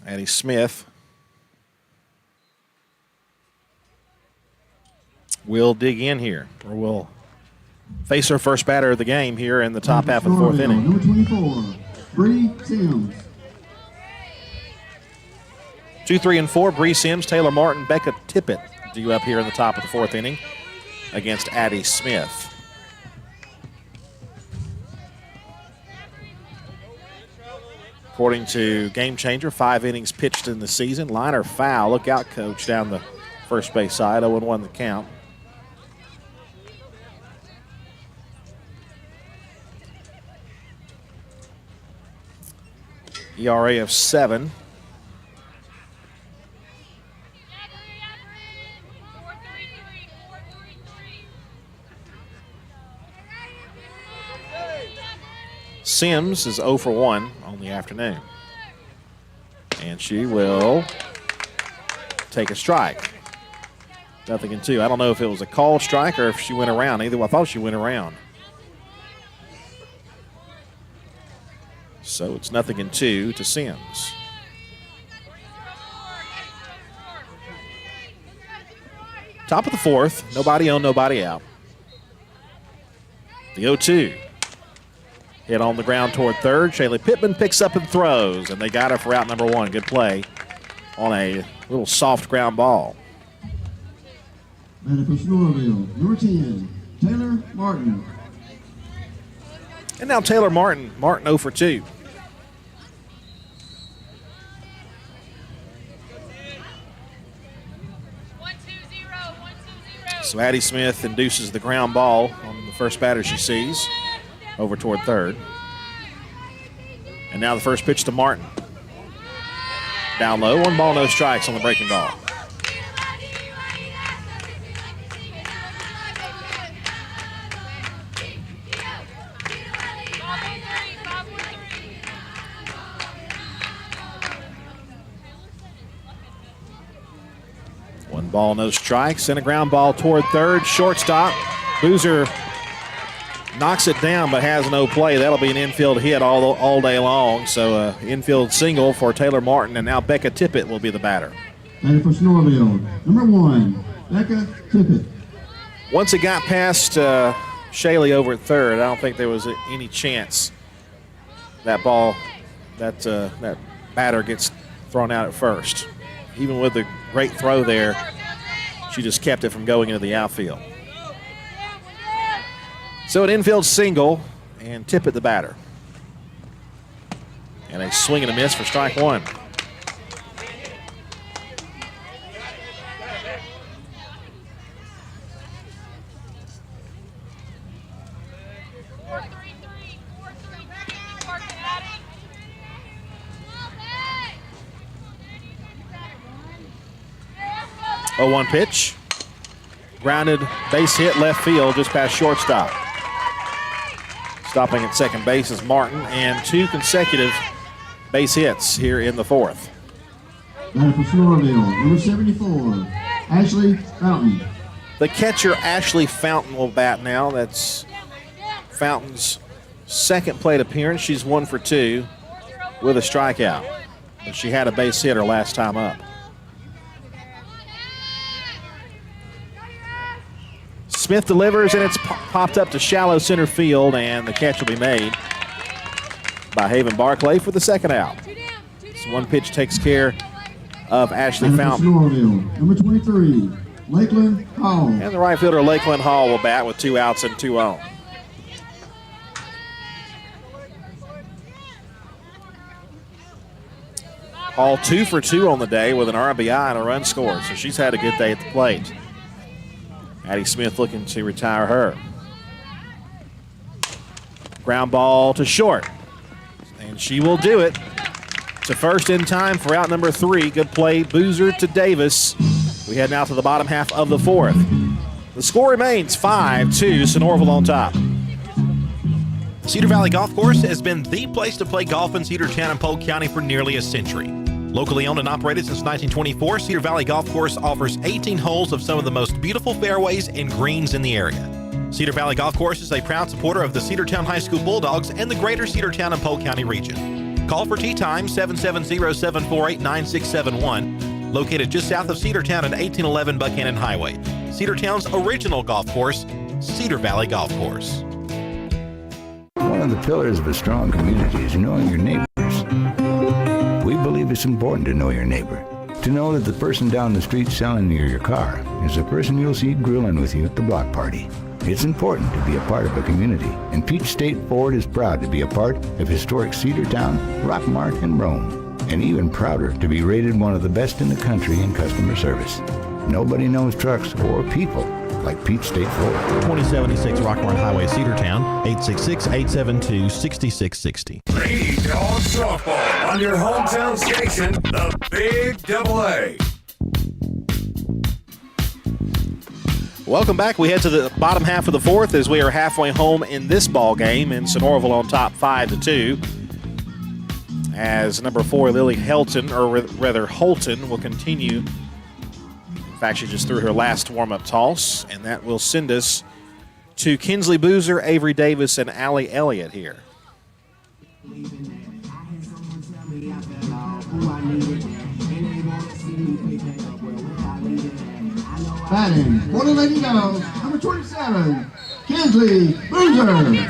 Addie Smith will dig in here, or will face her first batter of the game here in the top half of the 4th inning. Number 24, Bree Sims. 2, 3, and 4, Bree Sims, Taylor Martin, Becca Tippett due up here in the top of the 4th inning against Addie Smith. According to Game Changer, 5 innings pitched in the season. Liner foul. Look out, coach, down the first base side. 0-1 the count. ERA of 7. Sims is 0 for 1 on the afternoon. And she will take a strike. 0-2. I don't know if it was a called strike or if she went around. Either way, I thought she went around. So it's 0-2 to Sims. Top of the 4th. Nobody on, nobody out. The 0-2. Hit on the ground toward third. Shaylee Pittman picks up and throws, and they got her for out number 1. Good play on a little soft ground ball. Batter for Sonoraville, number 10, Taylor Martin. And now Taylor Martin. Martin 0 for 2. So Addie Smith induces the ground ball on the first batter she sees over toward third. And now the first pitch to Martin. Down low, 1 ball, no strikes on the breaking ball. One ball, no strikes, and a ground ball toward third. Shortstop. Boozer knocks it down but has no play. That'll be an infield hit all day long. So infield single for Taylor Martin, and now Becca Tippett will be the batter. Batter for Sonoraville, number 1, Becca Tippett. Once it got past Shaley over at third, I don't think there was any chance that batter gets thrown out at first. Even with the great throw there, she just kept it from going into the outfield. So an infield single, and Tippett the batter. And a swing and a miss for strike 1. Oh, 1 pitch. Grounded, base hit, left field, just past shortstop. Stopping at second base is Martin, and 2 consecutive base hits here in the 4th. Batter for Sonoraville, number 74, Ashley Fountain. The catcher, Ashley Fountain, will bat now. That's Fountain's second plate appearance. She's 1 for 2 with a strikeout. And she had a base hit her last time up. Smith delivers, and it's popped up to shallow center field, and the catch will be made by Haven Barclay for the second out. So 1 pitch takes care of Ashley Fountain. Sonoraville, number 23, Lakeland Hall. And the right fielder, Lakeland Hall, will bat with 2 outs and 2 on. Hall 2 for 2 on the day with an RBI and a run scored, so she's had a good day at the plate. Addie Smith looking to retire her. Ground ball to short. And she will do it. To first in time for out number 3. Good play, Boozer to Davis. We head now to the bottom half of the 4th. The score remains 5-2, Sonoraville on top. Cedar Valley Golf Course has been the place to play golf in Cedartown and Polk County for nearly a century. Locally owned and operated since 1924, Cedar Valley Golf Course offers 18 holes of some of the most beautiful fairways and greens in the area. Cedar Valley Golf Course is a proud supporter of the Cedartown High School Bulldogs and the greater Cedartown and Polk County region. Call for tee time 770-748-9671, located just south of Cedartown at 1811 Buchanan Highway. Cedartown's original golf course, Cedar Valley Golf Course. One of the pillars of a strong community is knowing your neighbors. We believe it's important to know your neighbor. To know that the person down the street selling you your car is the person you'll see grilling with you at the block party. It's important to be a part of a community, and Peach State Ford is proud to be a part of historic Cedartown, Rockmart, and Rome, and even prouder to be rated one of the best in the country in customer service. Nobody knows trucks or people like Peach State Ford. 2076 Rockmart Highway, Cedartown, 866-872-6660. Lady Dawgs softball on your hometown station, the Big Double A. Welcome back. We head to the bottom half of the 4th as we are halfway home in this ball game, and Sonoraville on top 5-2. As number 4 Lily Holton will continue. In fact, she just threw her last warm-up toss, and that will send us to Kinsley Boozer, Avery Davis, and Allie Elliott here. Batting for the Lady Dogs, number 27, Kinsley Boozer.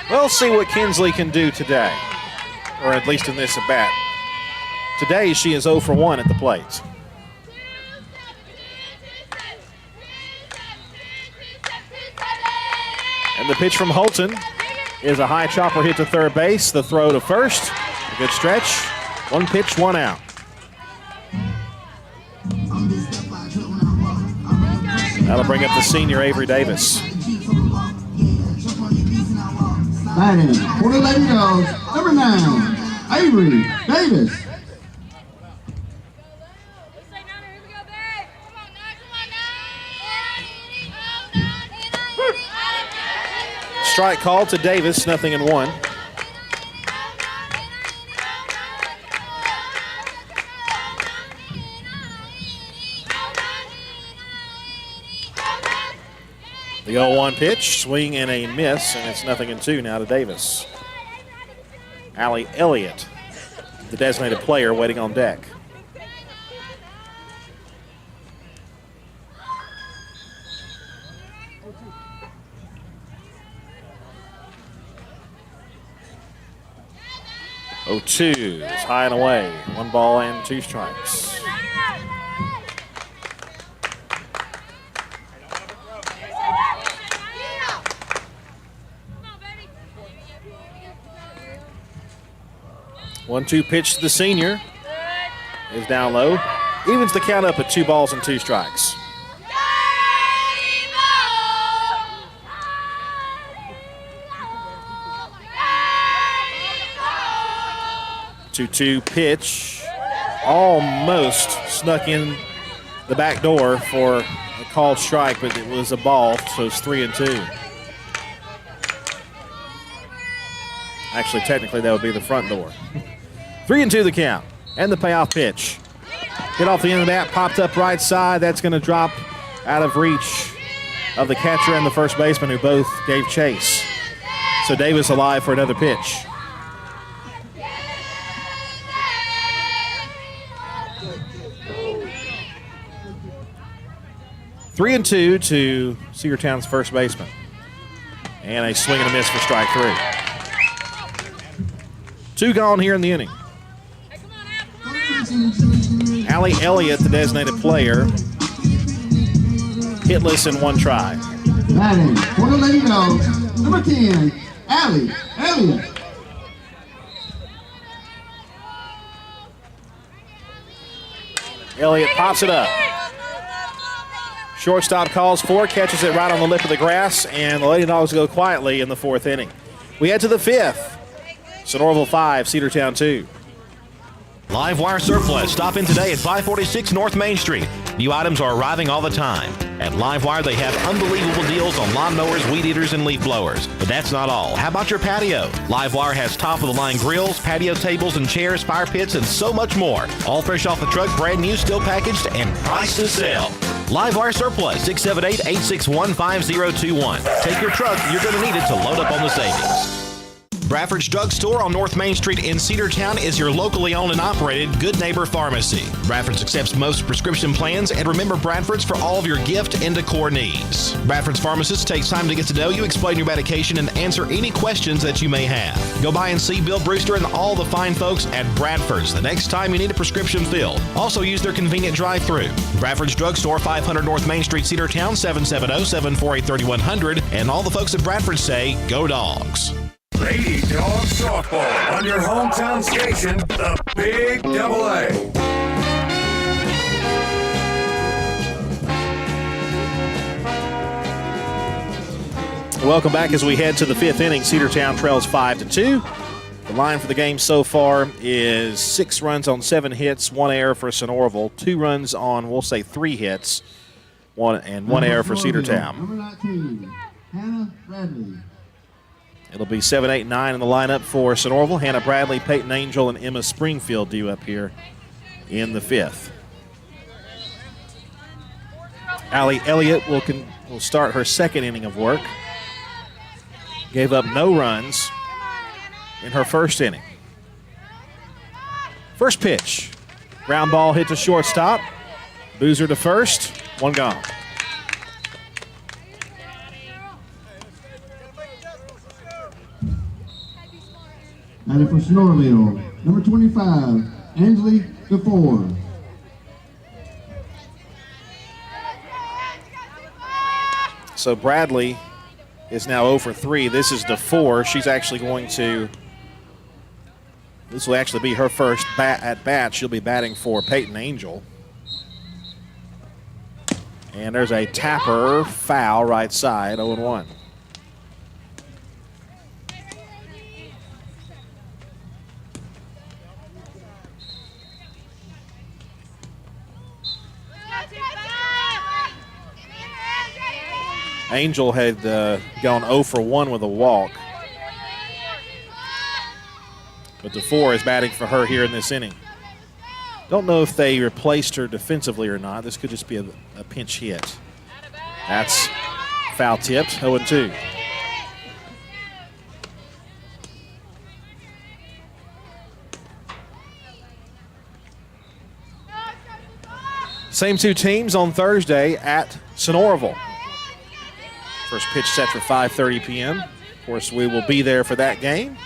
We'll see what Kinsley can do today, or at least in this at-bat. Today, she is 0 for 1 at the plate. And the pitch from Holton is a high chopper hit to third base. The throw to first, a good stretch. 1 pitch, 1 out. That'll bring up the senior Avery Davis. Batting for the Lady Dogs, number 9, Avery Davis. Strike call to Davis, 0-1. The 0-1 pitch, swing and a miss, and it's 0-2 now to Davis. Allie Elliott, the designated player, waiting on deck. Two is high and away. 1 ball and 2 strikes. One-two pitch to the senior is down low. Evens the count up at 2 balls and 2 strikes. Two-two pitch almost snuck in the back door for a called strike, but it was a ball, so it's 3-2. Actually, technically, that would be the front door. 3-2 the count, and the payoff pitch. Hit off the end of that, popped up right side. That's going to drop out of reach of the catcher and the first baseman, who both gave chase. So Davis alive for another pitch. 3-2 to Cedartown's first baseman. And a swing and a miss for strike 3. 2 gone here in the inning. Allie Elliott, the designated player, hitless in 1 try. Batting for the Lady Dogs, number 10, Allie Elliott. Elliott pops it up. Shortstop calls for, catches it right on the lip of the grass, and the Lady Dogs go quietly in the 4th inning. We head to the 5th. Sonoraville 5, Cedartown 2. Live Wire Surplus. Stop in today at 546 North Main Street. New items are arriving all the time. At Live Wire, they have unbelievable deals on lawnmowers, weed eaters, and leaf blowers. But that's not all. How about your patio? Live Wire has top-of-the-line grills, patio tables and chairs, fire pits, and so much more. All fresh off the truck, brand new, still packaged, and priced to sell. Live Wire Surplus, 678-861-5021. Take your truck. You're going to need it to load up on the savings. Bradford's Drug Store on North Main Street in Cedartown is your locally owned and operated Good Neighbor Pharmacy. Bradford's accepts most prescription plans, and remember Bradford's for all of your gift and decor needs. Bradford's pharmacist takes time to get to know you, explain your medication, and answer any questions that you may have. Go by and see Bill Brewster and all the fine folks at Bradford's the next time you need a prescription filled. Also use their convenient drive-thru. Bradford's Drug Store, 500 North Main Street, Cedartown, 770-748-3100. And all the folks at Bradford say, go Dogs. Lady Dawgs Softball on your hometown station, the Big Double A. Welcome back as we head to the 5th inning. Cedartown trails 5-2. The line for the game so far is 6 runs on 7 hits, 1 error for Sonoraville, 2 runs on, we'll say, 3 hits, 1 error for Cedartown. Number 19, Hannah Bradley. It'll be 7, 8, 9 in the lineup for Sonoraville. Hannah Bradley, Peyton Angel, and Emma Springfield due up here in the 5th. Allie Elliott will start her 2nd inning of work. Gave up no runs in her 1st inning. First pitch. Ground ball hit to shortstop. Boozer to first. 1 gone. Batting for Sonoraville, number 25, Ansley DeFore. So Bradley is now 0 for 3. This is DeFore. She's actually going to, this will actually be her first at bat. She'll be batting for Peyton Angel. And there's a tapper foul right side, 0-1. Angel had gone 0 for 1 with a walk. But DeFore is batting for her here in this inning. Don't know if they replaced her defensively or not. This could just be a pinch hit. That's foul tipped, 0-2. Same two teams on Thursday at Sonoraville. First pitch set for 5:30 p.m. Of course, we will be there for that game.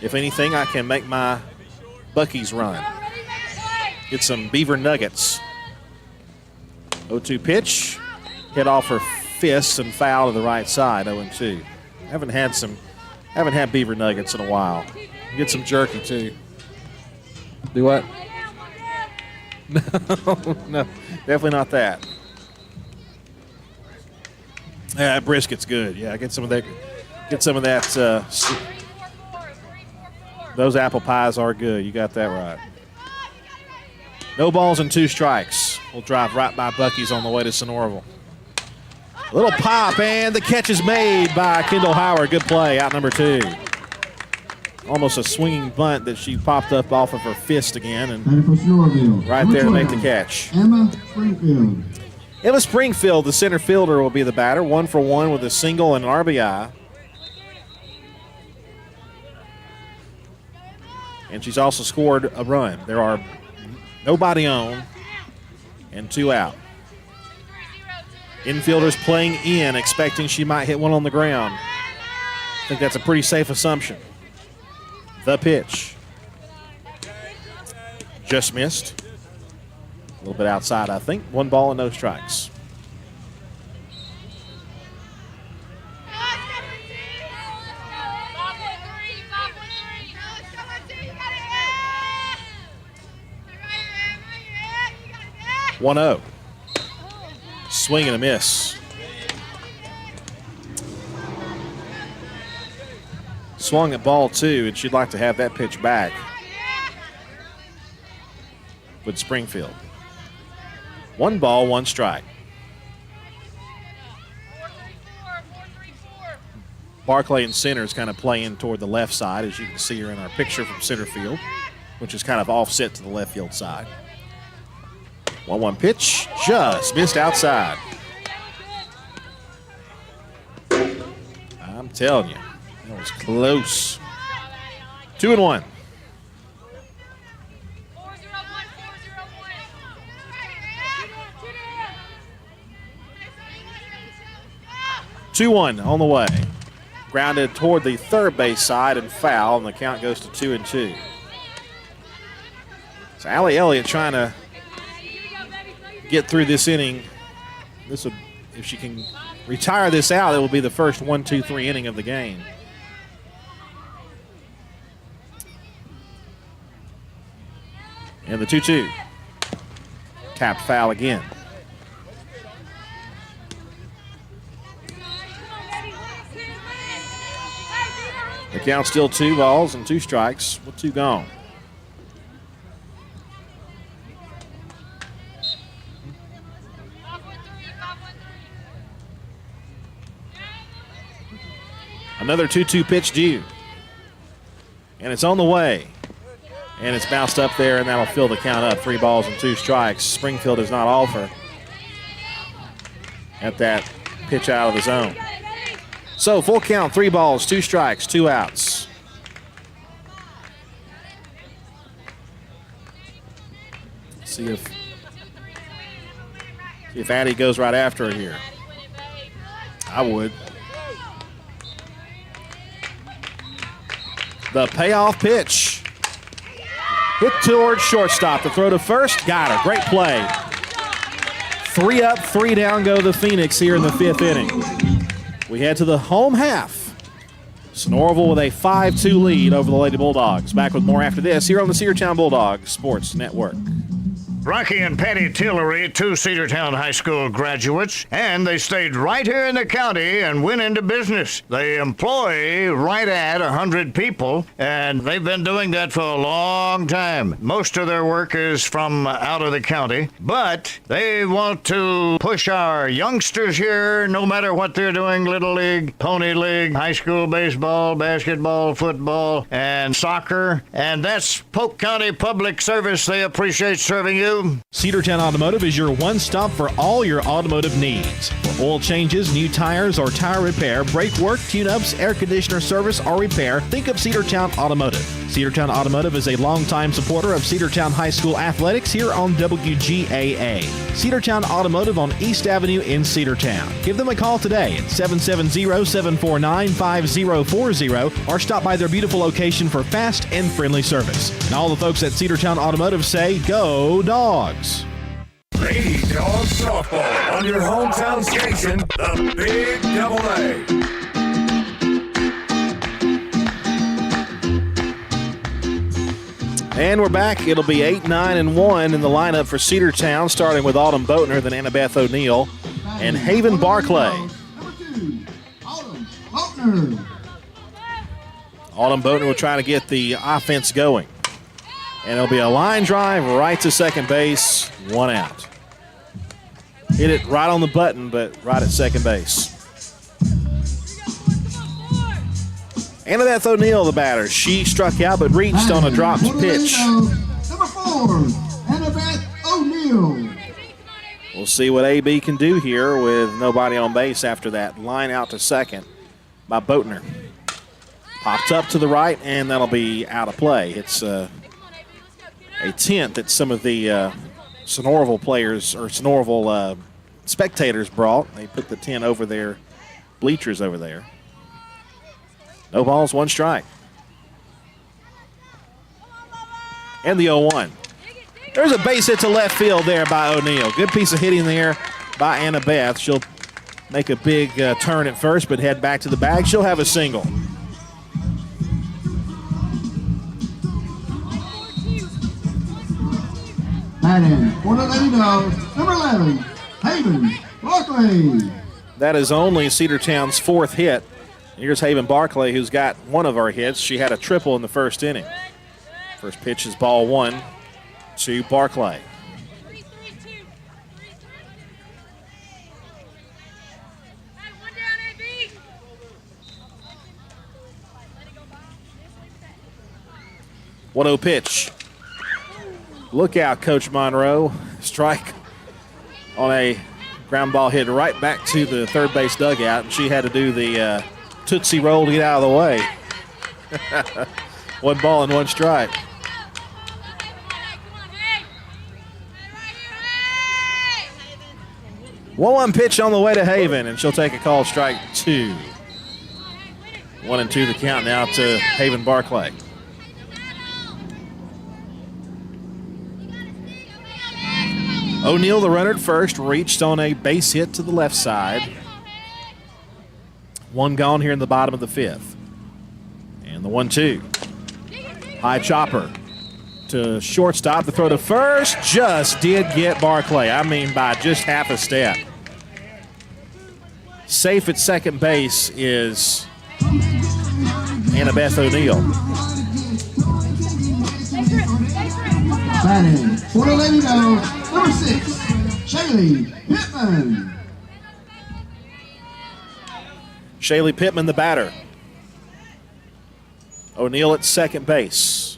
If anything, I can make my Buc-ee's run. Get some beaver nuggets. 0-2 pitch. Hit off her fist and foul to the right side, 0-2. Haven't had beaver nuggets in a while. Get some jerky, too. Do what? No, definitely not that. Yeah, that brisket's good. Yeah, get some of that. Get some of that. Those apple pies are good. You got that right. No balls and 2 strikes. We'll drive right by Buc-ee's on the way to Sonoraville. A little pop, and the catch is made by Kendall Howard. Good play, out number 2. Almost a swinging bunt that she popped up off of her fist again, and right there to make the catch. Emma Springfield. Emma Springfield, the center fielder, will be the batter. 1 for 1 with a single and an RBI. And she's also scored a run. There are nobody on and 2 out. Infielders playing in, expecting she might hit one on the ground. I think that's a pretty safe assumption. The pitch. Just missed. A little bit outside, I think. 1 ball and no strikes. One-0. Swing and a miss. Swung at ball 2, and she'd like to have that pitch back with Springfield. 1 ball, 1 strike. Barclay in center is kind of playing toward the left side, as you can see her in our picture from center field, which is kind of offset to the left field side. 1-1 pitch, just missed outside. I'm telling you, that was close. 2-1. Two-1 on the way. Grounded toward the third base side and foul, and the count goes to 2-2. So Allie Elliott trying to get through this inning. This would, if she can retire this out, it will be the first 1-2-3 inning of the game. And the 2-2. Tapped foul again. The count still 2 balls and 2 strikes with 2 gone. Another 2-2 pitch due. And it's on the way. And it's bounced up there, and that'll fill the count up. 3 balls and 2 strikes. Springfield does not offer at that pitch out of the zone. So full count, 3 balls, 2 strikes, 2 outs. See if Addie goes right after her here. I would. The payoff pitch. Hit towards shortstop. The throw to first. Got her. Great play. 3 up, 3 down go the Phoenix here in the 5th inning. We head to the home half. Sonoraville with a 5-2 lead over the Lady Bulldogs. Back with more after this here on the Cedartown Bulldogs Sports Network. Rocky and Patty Tillery, two Cedartown High School graduates, and they stayed right here in the county and went into business. They employ right at 100 people, and they've been doing that for a long time. Most of their work is from out of the county, but they want to push our youngsters here, no matter what they're doing, Little League, Pony League, high school baseball, basketball, football, and soccer, and that's Polk County Public Service. They appreciate serving you. Cedartown Automotive is your one-stop for all your automotive needs. For oil changes, new tires, or tire repair, brake work, tune-ups, air conditioner service, or repair, think of Cedartown Automotive. Cedartown Automotive is a longtime supporter of Cedartown High School athletics here on WGAA. Cedartown Automotive on East Avenue in Cedartown. Give them a call today at 770-749-5040 or stop by their beautiful location for fast and friendly service. And all the folks at Cedartown Automotive say, go Dawgs! Lady Dogs Softball on your hometown station, the Big Double A. And we're back. It'll be 8, 9, and 1 in the lineup for Cedartown, starting with Autumn Boatner, then Annabeth O'Neill, and Haven Barclay. Number 2, Autumn Faulkner. Autumn Boatner will try to get the offense going. And it'll be a line drive right to second base, 1 out. Hit it right on the button, but right at second base. Annabeth O'Neill, the batter. She struck out but reached on a dropped pitch. Number 4, Annabeth O'Neill. We'll see what AB can do here with nobody on base after that line out to second by Boatner. Popped up to the right, and that'll be out of play. It's a tent that some of the Sonoraville players or Sonoraville spectators brought. They put the tent over their bleachers over there. No balls, 1 strike. And the 0-1. There's a base hit to left field there by O'Neill. Good piece of hitting there by Annabeth. She'll make a big turn at first, but head back to the bag. She'll have a single. Batting for the Lady Dogs, number 11, Haven Barclay. That is only Cedartown's 4th hit. Here's Haven Barclay, who's got one of our hits. She had a triple in the first inning. First pitch is ball 1 to Barclay. One-0 pitch. Look out, Coach Monroe. Strike on a ground ball hit right back to the third base dugout, and she had to do the Tootsie Roll to get out of the way. 1 ball and 1 strike. One pitch on the way to Haven, and she'll take a call strike 2. 1-2 the count now to Haven Barclay. O'Neill, the runner at first, reached on a base hit to the left side. 1 gone here in the bottom of the 5th. And the 1-2. High chopper to shortstop. The throw to first just did get Barclay. I mean, by just half a step. Safe at second base is Annabeth O'Neill. Batting for the Lady Dogs, number 6, Shaylee Pittman. Shaylee Pittman, the batter. O'Neill at second base.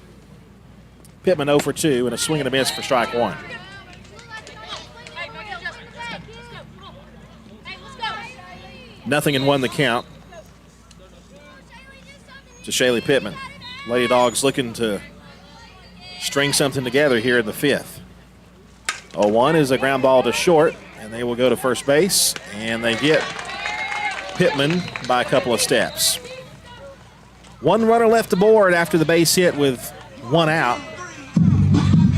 Pittman 0 for 2 and a swing and a miss for strike 1. Nothing in 1 the count to Shaylee Pittman. Lady Dogs looking to string something together here in the 5th. 0-1 is a ground ball to short, and they will go to first base, and they get Pittman by a couple of steps. 1 runner left aboard after the base hit with 1 out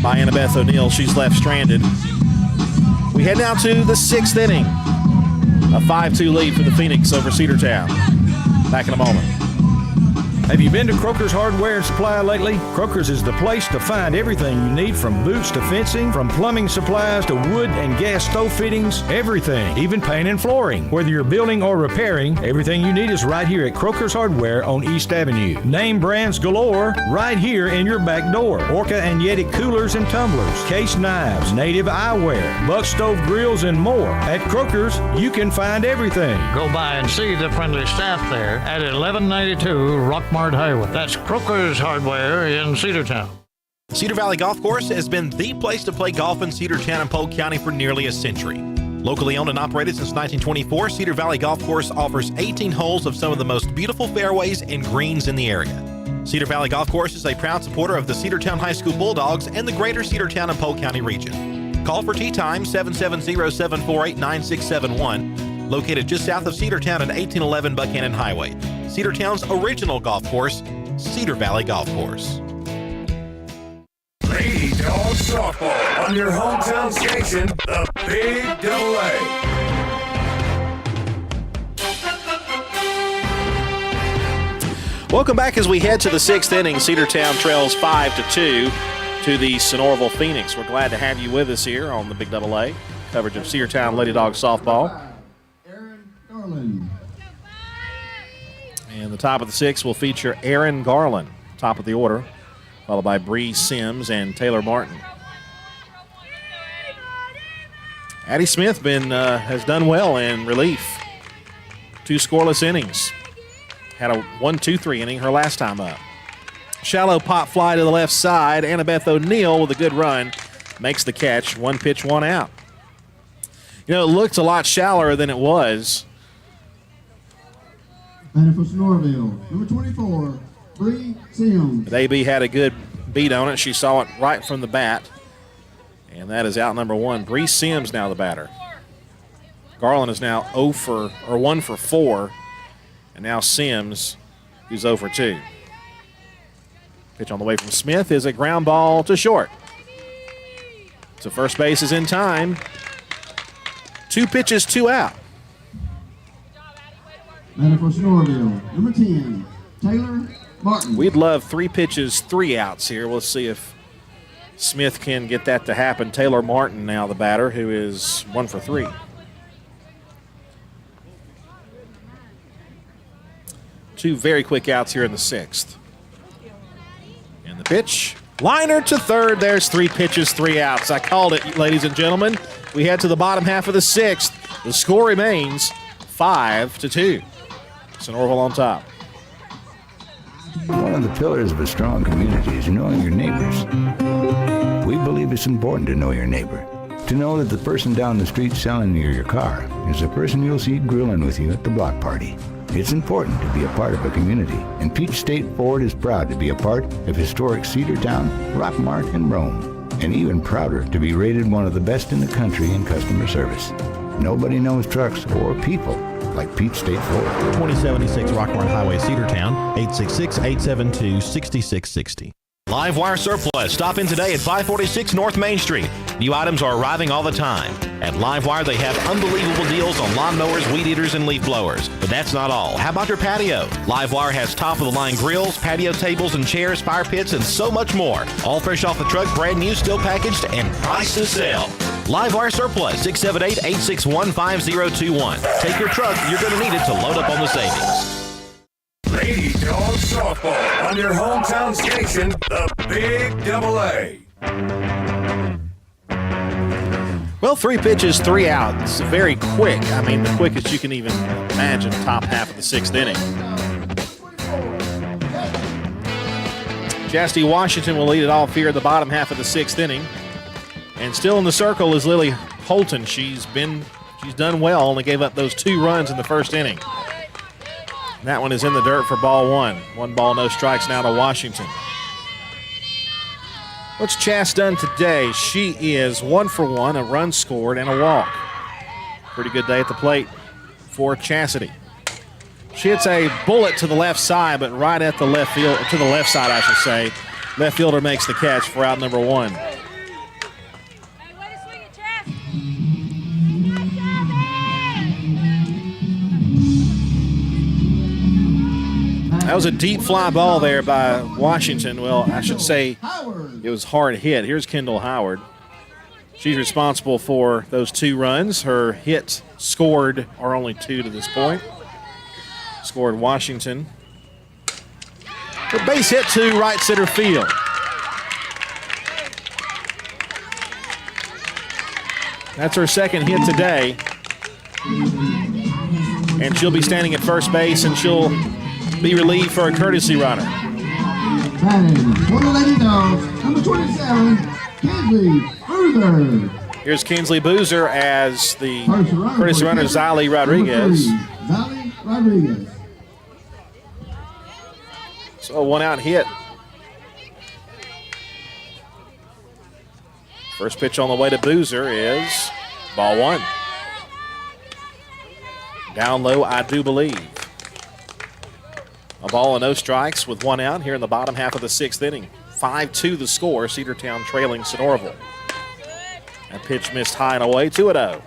by Annabeth O'Neill. She's left stranded. We head now to the 6th inning. A 5-2 lead for the Phoenix over Cedartown. Back in a moment. Have you been to Croker's Hardware and Supply lately? Croker's is the place to find everything you need, from boots to fencing, from plumbing supplies to wood and gas stove fittings, everything, even paint and flooring. Whether you're building or repairing, everything you need is right here at Croker's Hardware on East Avenue. Name brands galore right here in your back door. Orca and Yeti coolers and tumblers, case knives, native eyewear, buck stove grills, and more. At Croker's, you can find everything. Go by and see the friendly staff there at 1192 Rockmart Highway. That's Croker's Hardware in Cedartown. Cedar Valley Golf Course has been the place to play golf in Cedartown and Polk County for nearly a century. Locally owned and operated since 1924, Cedar Valley Golf Course offers 18 holes of some of the most beautiful fairways and greens in the area. Cedar Valley Golf Course is a proud supporter of the Cedartown High School Bulldogs and the greater Cedartown and Polk County region. Call for tee time 770-748-9671, located just south of Cedartown at 1811 Buchanan Highway. Cedartown's original golf course, Cedar Valley Golf Course. Lady Dawgs softball on your hometown station, the Big AA. Welcome back as we head to the sixth inning. Cedartown trails 5-2 to the Sonoraville Phoenix. We're glad to have you with us here on the Big AA. Coverage of Cedartown Lady Dawgs softball. Aaron Garland. And the top of the sixth will feature Aaron Garland, top of the order, followed by Bree Sims and Taylor Martin. Addie Smith has done well in relief. 2 scoreless innings. Had a 1-2-3 inning her last time up. Shallow pop fly to the left side. Annabeth O'Neill with a good run makes the catch. 1 pitch, 1 out. You know, it looked a lot shallower than it was. Batting for Sonoraville, number 24, Bree Sims. But AB had a good beat on it. She saw it right from the bat. And that is out number 1. Bree Sims now the batter. Garland is now 1 for 4. And now Sims, who's 0 for 2. Pitch on the way from Smith is a ground ball to short. So first base is in time. 2 pitches, 2 out. Batting for Sonoraville, number 10, Taylor Martin. We'd love 3 pitches, 3 outs here. We'll see if Smith can get that to happen. Taylor Martin now the batter, who is 1 for 3. Two very quick outs here in the sixth. And the pitch, liner to third. There's 3 pitches, 3 outs. I called it, ladies and gentlemen. We head to the bottom half of the sixth. The score remains 5-2. Sonoraville on top. One of the pillars of a strong community is knowing your neighbors. We believe it's important to know your neighbor. To know that the person down the street selling you your car is the person you'll see grilling with you at the block party. It's important to be a part of a community, and Peach State Ford is proud to be a part of historic Cedartown, Rockmart, and Rome, and even prouder to be rated one of the best in the country in customer service. Nobody knows trucks or people like Peach State Ford. 2076 Rockmart Highway, Cedartown, 866-872-6660. Live Wire Surplus. Stop in today at 546 North Main Street. New items are arriving all the time. At Live Wire, they have unbelievable deals on lawnmowers, weed eaters, and leaf blowers. But that's not all. How about your patio? Live Wire has top-of-the-line grills, patio tables and chairs, fire pits, and so much more. All fresh off the truck, brand new, still packaged, and price to sell. Live Wire Surplus, 678-861-5021. Take your truck. You're going to need it to load up on the savings. Lady Dawgs softball on your hometown station, the Big AA. Well, 3 pitches, 3 outs. Very quick. I mean, the quickest you can even imagine, top half of the sixth inning. Chastity Washington will lead it off here at the bottom half of the sixth inning. And still in the circle is Lily Holton. She's done well, only gave up those 2 runs in the first inning. And that one is in the dirt for ball 1. 1 ball, no strikes now to Washington. What's Chas done today? She is 1 for 1, a run scored and a walk. Pretty good day at the plate for Chastity. She hits a bullet to the left side, but right at the left field, to the left side, I should say. Left fielder makes the catch for out number 1. That was a deep fly ball there by Washington. Well, I should say it was hard hit. Here's Kendall Howard. She's responsible for those 2 runs. Her hits scored are only 2 to this point. Scored Washington. The base hit to right center field. That's her second hit today. And she'll be standing at first base, and she'll be relieved for a courtesy runner. Batting for the Lady Dogs, number 27, Kinsley Boozer. Here's Kinsley Boozer as the courtesy runner, Ziley Rodriguez. Ziley Rodriguez. So a 1-out hit. First pitch on the way to Boozer is ball 1. Down low, I do believe. A ball and no strikes with 1 out here in the bottom half of the 6th inning. 5-2 the score, Cedartown trailing Sonoraville. That pitch missed high and away, 2-0.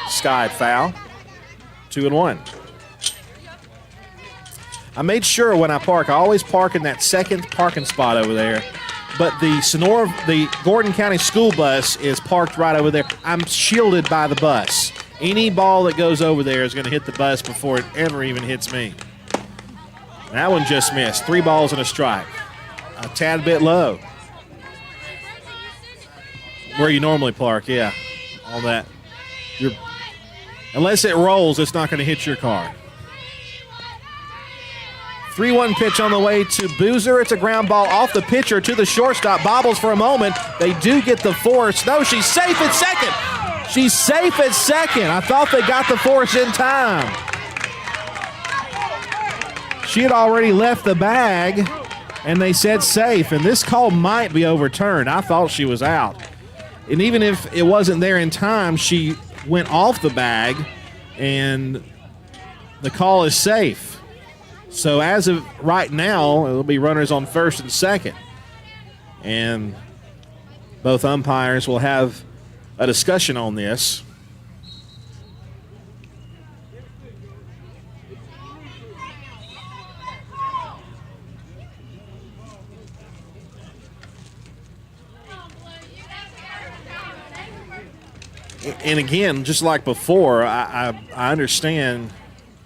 Skied foul, 2-1. I made sure when I park, I always park in that second parking spot over there. But the Gordon County school bus is parked right over there. I'm shielded by the bus. Any ball that goes over there is going to hit the bus before it ever even hits me. That one just missed. 3 balls and a strike. A tad bit low. Where you normally park, yeah. All that. Unless it rolls, it's not going to hit your car. 3-1 pitch on the way to Boozer. It's a ground ball off the pitcher to the shortstop. Bobbles for a moment. They do get the force. No, she's safe at second. She's safe at second. I thought they got the force in time. She had already left the bag, and they said safe. And this call might be overturned. I thought she was out. And even if it wasn't there in time, she went off the bag, and the call is safe. So as of right now, it'll be runners on first and second. And both umpires will have a discussion on this. And again, just like before, I understand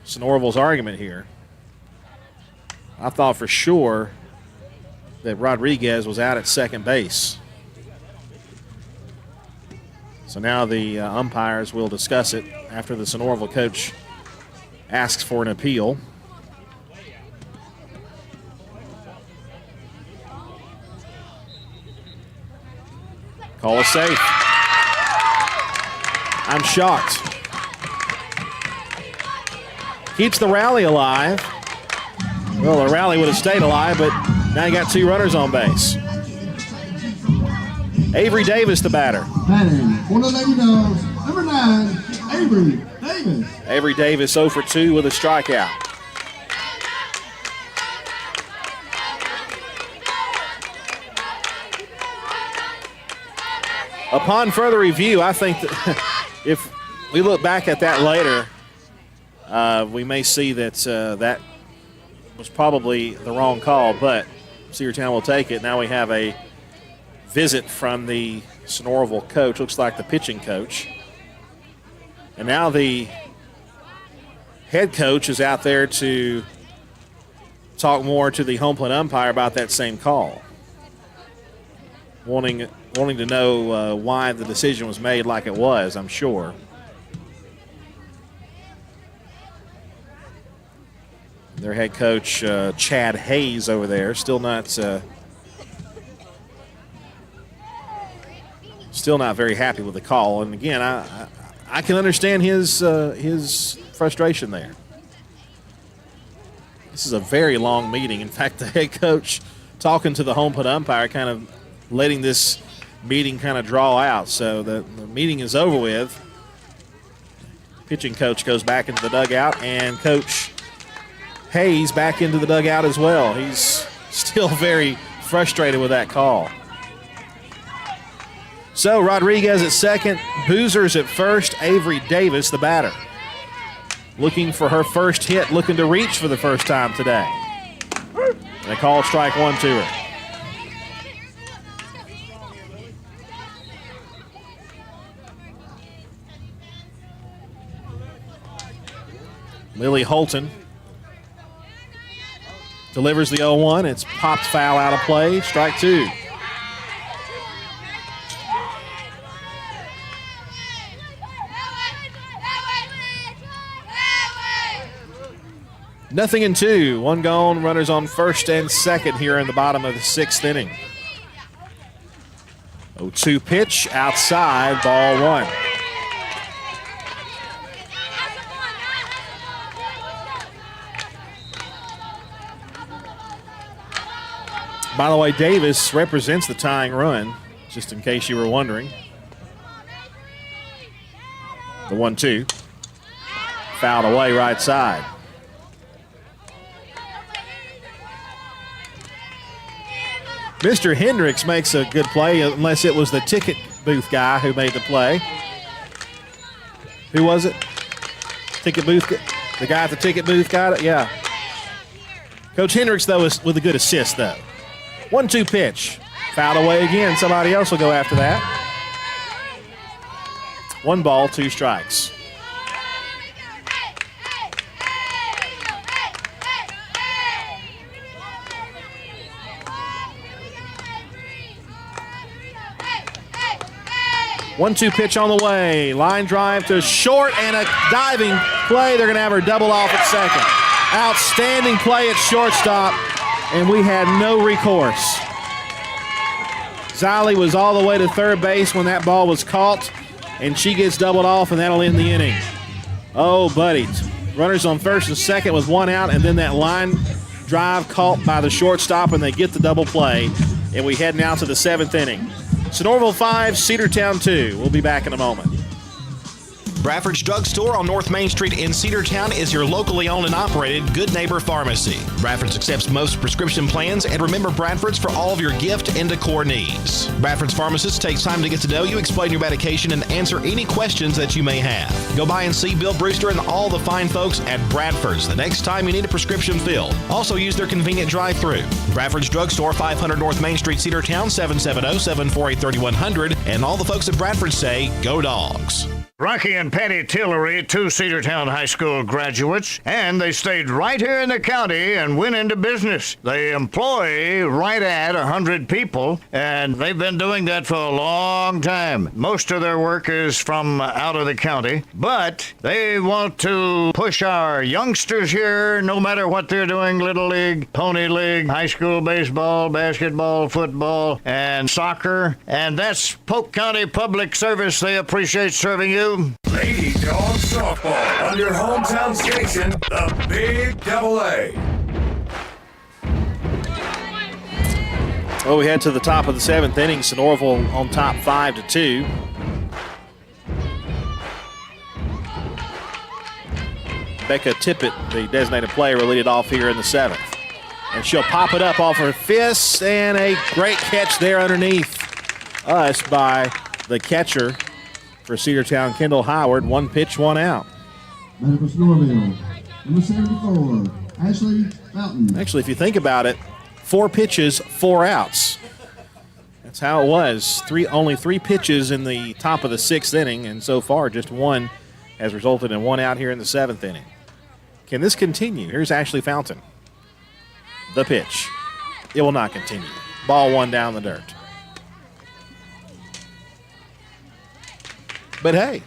Sonoraville's argument here. I thought for sure that Rodriguez was out at second base. So now the umpires will discuss it after the Sonoraville coach asks for an appeal. Call is safe. I'm shocked. Keeps the rally alive. Well, the rally would have stayed alive, but now you got 2 runners on base. Avery Davis, the batter. Batting for the Lady Dogs, number 9, Avery Davis. Avery Davis 0 for 2 with a strikeout. Upon further review, I think that if we look back at that later, we may see that that was probably the wrong call, but Cedartown will take it. Now we have a visit from the Sonoraville coach. Looks like the pitching coach. And now the head coach is out there to talk more to the home plate umpire about that same call. Wanting to know why the decision was made like it was, I'm sure. Their head coach, Chad Hayes, over there, still not very happy with the call. And again, I can understand his frustration there. This is a very long meeting. In fact, the head coach talking to the home plate umpire, kind of letting this meeting kind of draw out. So the meeting is over with. Pitching coach goes back into the dugout, and Coach Hayes back into the dugout as well. He's still very frustrated with that call. So Rodriguez at second, Boozers at first, Avery Davis, the batter, looking for her first hit, looking to reach for the first time today. They call strike one to her. Lily Holton delivers the 0-1. It's popped foul out of play. Strike two. Nothing in two. One gone. Runners on first and second here in the bottom of the sixth inning. 0-2 pitch outside. Ball one. By the way, Davis represents the tying run, just in case you were wondering. The 1-2. Fouled away right side. Mr. Hendricks makes a good play, unless it was the ticket booth guy who made the play. Who was it? Ticket booth? The guy at the ticket booth got it? Yeah. Coach Hendricks, though, is with a good assist, though. 1-2 pitch. Fouled away again. Somebody else will go after that. 1 ball, 2 strikes. One-two pitch on the way. Line drive to short and a diving play. They're going to have her double off at second. Outstanding play at shortstop, and we had no recourse. Ziley was all the way to third base when that ball was caught, and she gets doubled off, and that'll end the inning. Oh, buddy. Runners on first and second with 1 out, and then that line drive caught by the shortstop, and they get the double play, and we head now to the 7th inning. Sonoraville 5, Cedartown 2. We'll be back in a moment. Bradford's Drug Store on North Main Street in Cedartown is your locally owned and operated Good Neighbor Pharmacy. Bradford's accepts most prescription plans, and remember Bradford's for all of your gift and decor needs. Bradford's pharmacist takes time to get to know you, explain your medication, and answer any questions that you may have. Go by and see Bill Brewster and all the fine folks at Bradford's the next time you need a prescription filled. Also use their convenient drive-thru. Bradford's Drug Store, 500 North Main Street, Cedartown, 770-748-3100. And all the folks at Bradford say, go Dawgs. Rocky and Patty Tillery, 2 Cedartown High School graduates, and they stayed right here in the county and went into business. They employ right at 100 people, and they've been doing that for a long time. Most of their work is from out of the county, but they want to push our youngsters here, no matter what they're doing, Little League, Pony League, high school baseball, basketball, football, and soccer, and that's Polk County Public Service. They appreciate serving you. Lady Dawgs Softball on your hometown station, the Big AA. Well, we head to the top of the 7th inning. Sonoraville on top 5-2. Becca Tippett, the designated player, will lead it off here in the 7th. And she'll pop it up off her fist, and a great catch there underneath us by the catcher for Cedartown, Kendall Howard. 1 pitch, 1 out. Batter for Sonoraville, number 74, Ashley Fountain. Actually, if you think about it, 4 pitches, 4 outs. That's how it was. Only 3 pitches in the top of the 6th inning, and so far just 1 has resulted in 1 out here in the 7th inning. Can this continue? Here's Ashley Fountain. The pitch. It will not continue. Ball 1 down the dirt. But hey,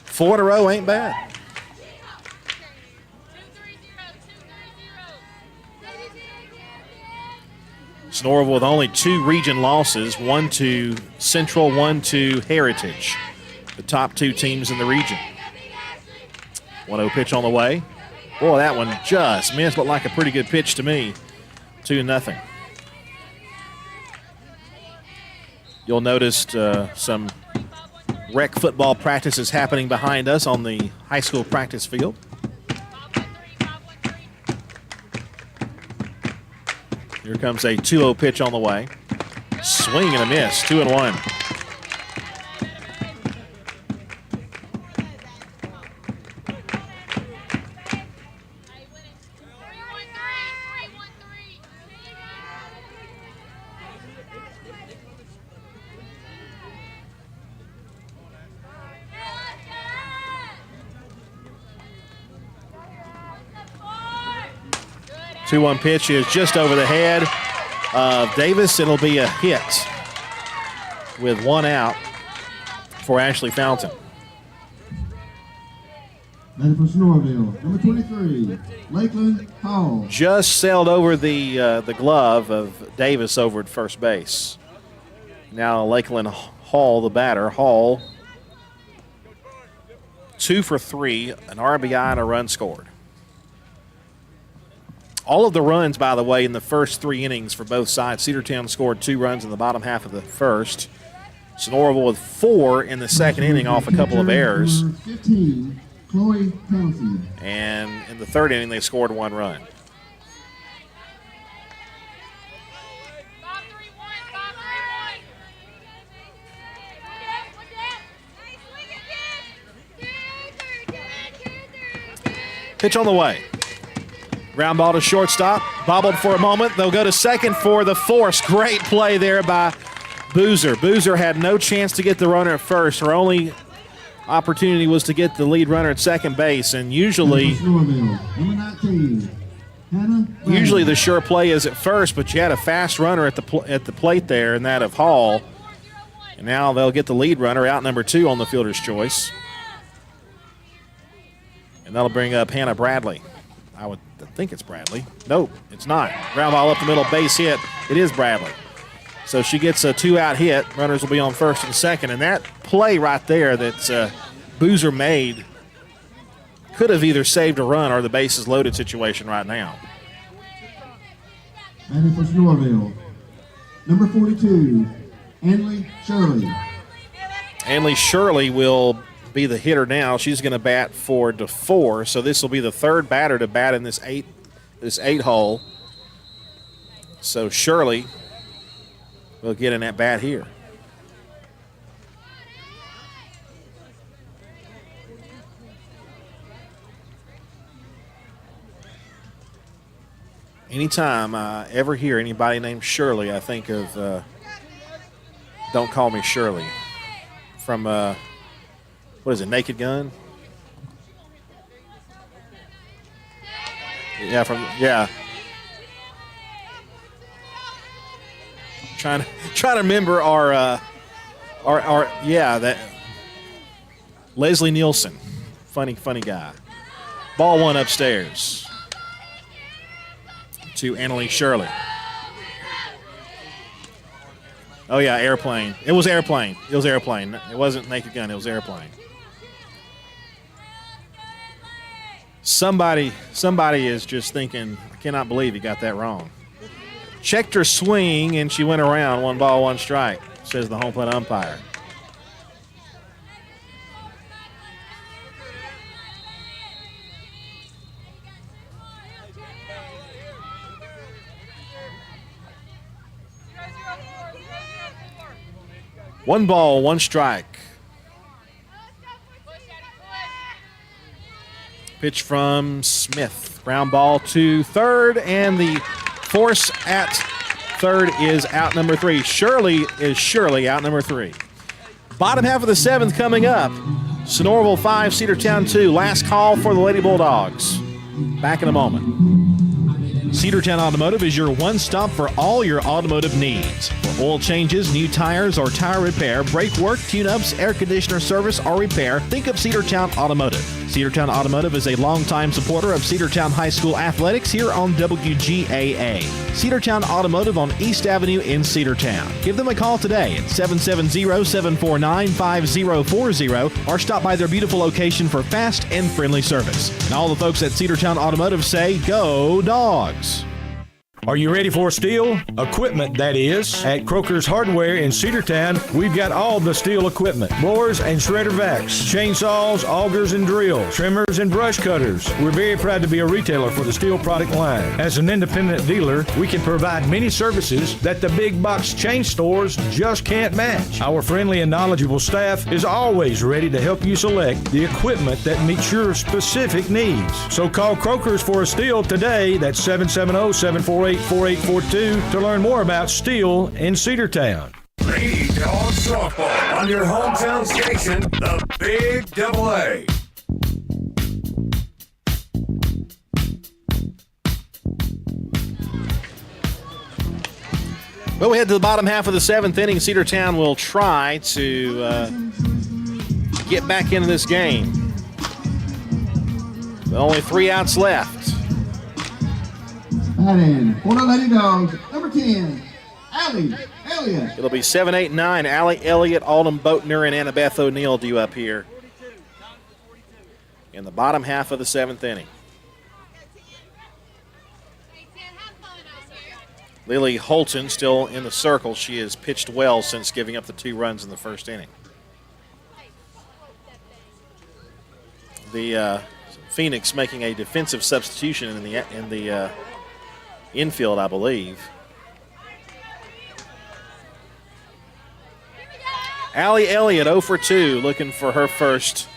4 in a row ain't bad. Sonoraville with only 2 region losses, 1 to Central, 1 to Heritage, the top 2 teams in the region. 1-0 pitch on the way. Boy, that one just missed. Looked like a pretty good pitch to me. 2-0. You'll notice some rec football practices happening behind us on the high school practice field. Here comes a 2-0 pitch on the way. Swing and a miss, 2-1. Two-one pitch is just over the head of Davis. It'll be a hit with one out for Ashley Fountain. Batting for Sonoraville, number 23, Lakeland Hall. Just sailed over the glove of Davis over at first base. Now Lakeland Hall, the batter. Hall, 2 for 3, an RBI and a run scored. All of the runs, by the way, in the first 3 innings for both sides. Cedartown scored 2 runs in the bottom half of the first. Sonoraville with 4 in the second inning off a couple of errors. Number 15, Chloe Townsend. And in the third inning, they scored 1 run. Pitch on the way. Ground ball to shortstop, bobbled for a moment. They'll go to second for the force. Great play there by Boozer. Boozer had no chance to get the runner at first. Her only opportunity was to get the lead runner at second base, and usually Number 19, Hannah. usually the sure play is at first, but you had a fast runner at the plate there, and that of Hall. And now they'll get the lead runner out number 2 on the fielder's choice. And that'll bring up Hannah Bradley. I would think it's Bradley. Nope, it's not. Ground ball up the middle, base hit. It is Bradley. So she gets a 2-out hit. Runners will be on first and second. And that play right there that Boozer made could have either saved a run or the bases loaded situation right now. Batting for Sonoraville, number 42, Anley Shirley. Anley Shirley will be the hitter now. She's going to bat for DeFore, so this will be the third batter to bat in this eight hole. So Shirley will get an at bat here. Anytime I ever hear anybody named Shirley, I think of Don't Call Me Shirley from what is it, Naked Gun? Yeah. Trying to remember our that Leslie Nielsen, funny guy. Ball 1 upstairs to Annalie Shirley. Oh yeah, airplane. It was airplane. It wasn't Naked Gun. It was airplane. Somebody is just thinking, I cannot believe he got that wrong. Checked her swing, and she went around. 1 ball, 1 strike, says the home plate umpire. One ball, 1 strike. Pitch from Smith. Ground ball to third, and the force at third is out number 3. Shirley is surely out number 3. Bottom half of the 7th coming up. Sonoraville 5, Cedartown 2. Last call for the Lady Bulldogs. Back in a moment. Cedartown Automotive is your one-stop for all your automotive needs. For oil changes, new tires, or tire repair, brake work, tune-ups, air conditioner service, or repair, think of Cedartown Automotive. Cedartown Automotive is a longtime supporter of Cedartown High School athletics here on WGAA. Cedartown Automotive on East Avenue in Cedartown. Give them a call today at 770-749-5040 or stop by their beautiful location for fast and friendly service. And all the folks at Cedartown Automotive say, go Dawgs! Are you ready for steel equipment, that is? At Croker's Hardware in Cedartown, we've got all the steel equipment. Blowers and shredder vacs, chainsaws, augers and drills, trimmers and brush cutters. We're very proud to be a retailer for the steel product line. As an independent dealer, we can provide many services that the big box chain stores just can't match. Our friendly and knowledgeable staff is always ready to help you select the equipment that meets your specific needs. So call Croker's for a steel today. That's 770-748-4842 to learn more about steel in Cedartown. Lady Dawgs softball on your hometown station, the Big Double A. Well, we head to the bottom half of the seventh inning. Cedartown will try to get back into this game. With only 3 outs left. Batting for the Lady Dogs, number 10, Allie Elliott. It'll be 7, 8, 9. Allie Elliott, Alden Boatner, and Annabeth O'Neill due up here in the bottom half of the seventh inning. Lily Holton still in the circle. She has pitched well since giving up the 2 runs in the first inning. The Phoenix making a defensive substitution in the infield, I believe. Allie Elliott 0 for 2, looking for her first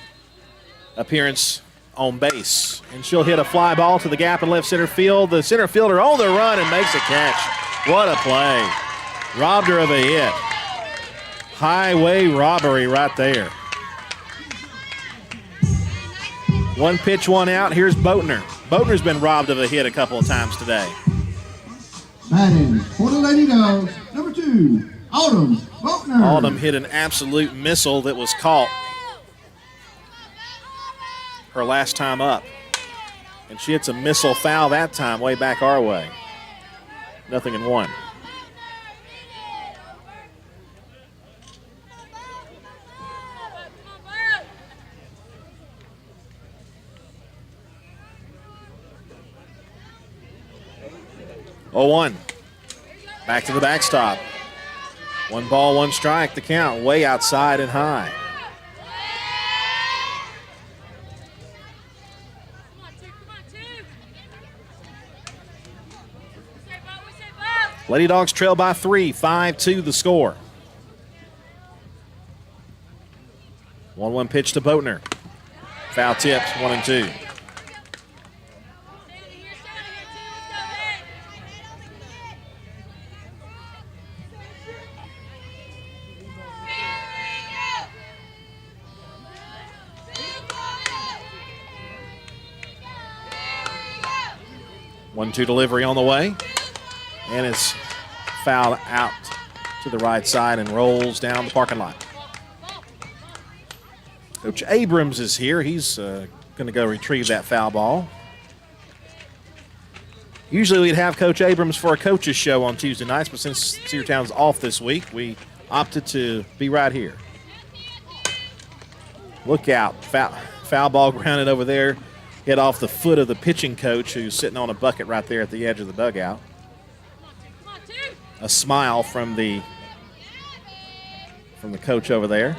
appearance on base. And she'll hit a fly ball to the gap in left center field. The center fielder on the run and makes a catch. What a play. Robbed her of a hit. Highway robbery right there. 1 pitch, 1 out. Here's Boatner. Boatner's been robbed of a hit a couple of times today. Batting for the Lady Dogs, number 2, Autumn Boatner. Autumn hit an absolute missile that was caught her last time up. And she hits a missile foul that time way back our way. 0-1. Oh, 1. Back to the backstop. 1 ball, 1 strike. The count way outside and high. Lady Dogs trail by 3, 5-2 the score. 1-1 pitch to Boatner. Foul tipped, 1-2. One-two delivery on the way, and is fouled out to the right side and rolls down the parking lot. Coach Abrams is here. He's going to go retrieve that foul ball. Usually we'd have Coach Abrams for a coach's show on Tuesday nights, but since Cedartown's off this week, we opted to be right here. Look out. Foul ball grounded over there. Hit off the foot of the pitching coach who's sitting on a bucket right there at the edge of the dugout. A smile from the coach over there.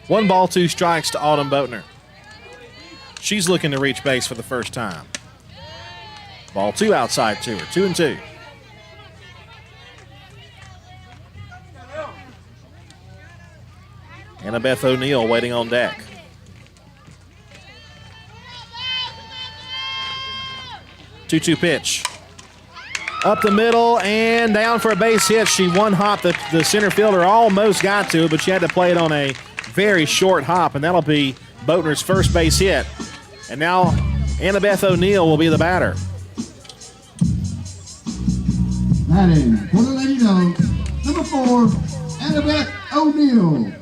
1 ball, 2 strikes to Autumn Boatner. She's looking to reach base for the first time. Ball 2 outside to her, 2-2. Annabeth O'Neill waiting on deck. Two-two pitch. Up the middle and down for a base hit. She one-hopped the center fielder, almost got to it, but she had to play it on a very short hop, and that'll be Boatner's first base hit. And now Annabeth O'Neill will be the batter. Batting for the Lady Dogs, number 4, Annabeth O'Neill.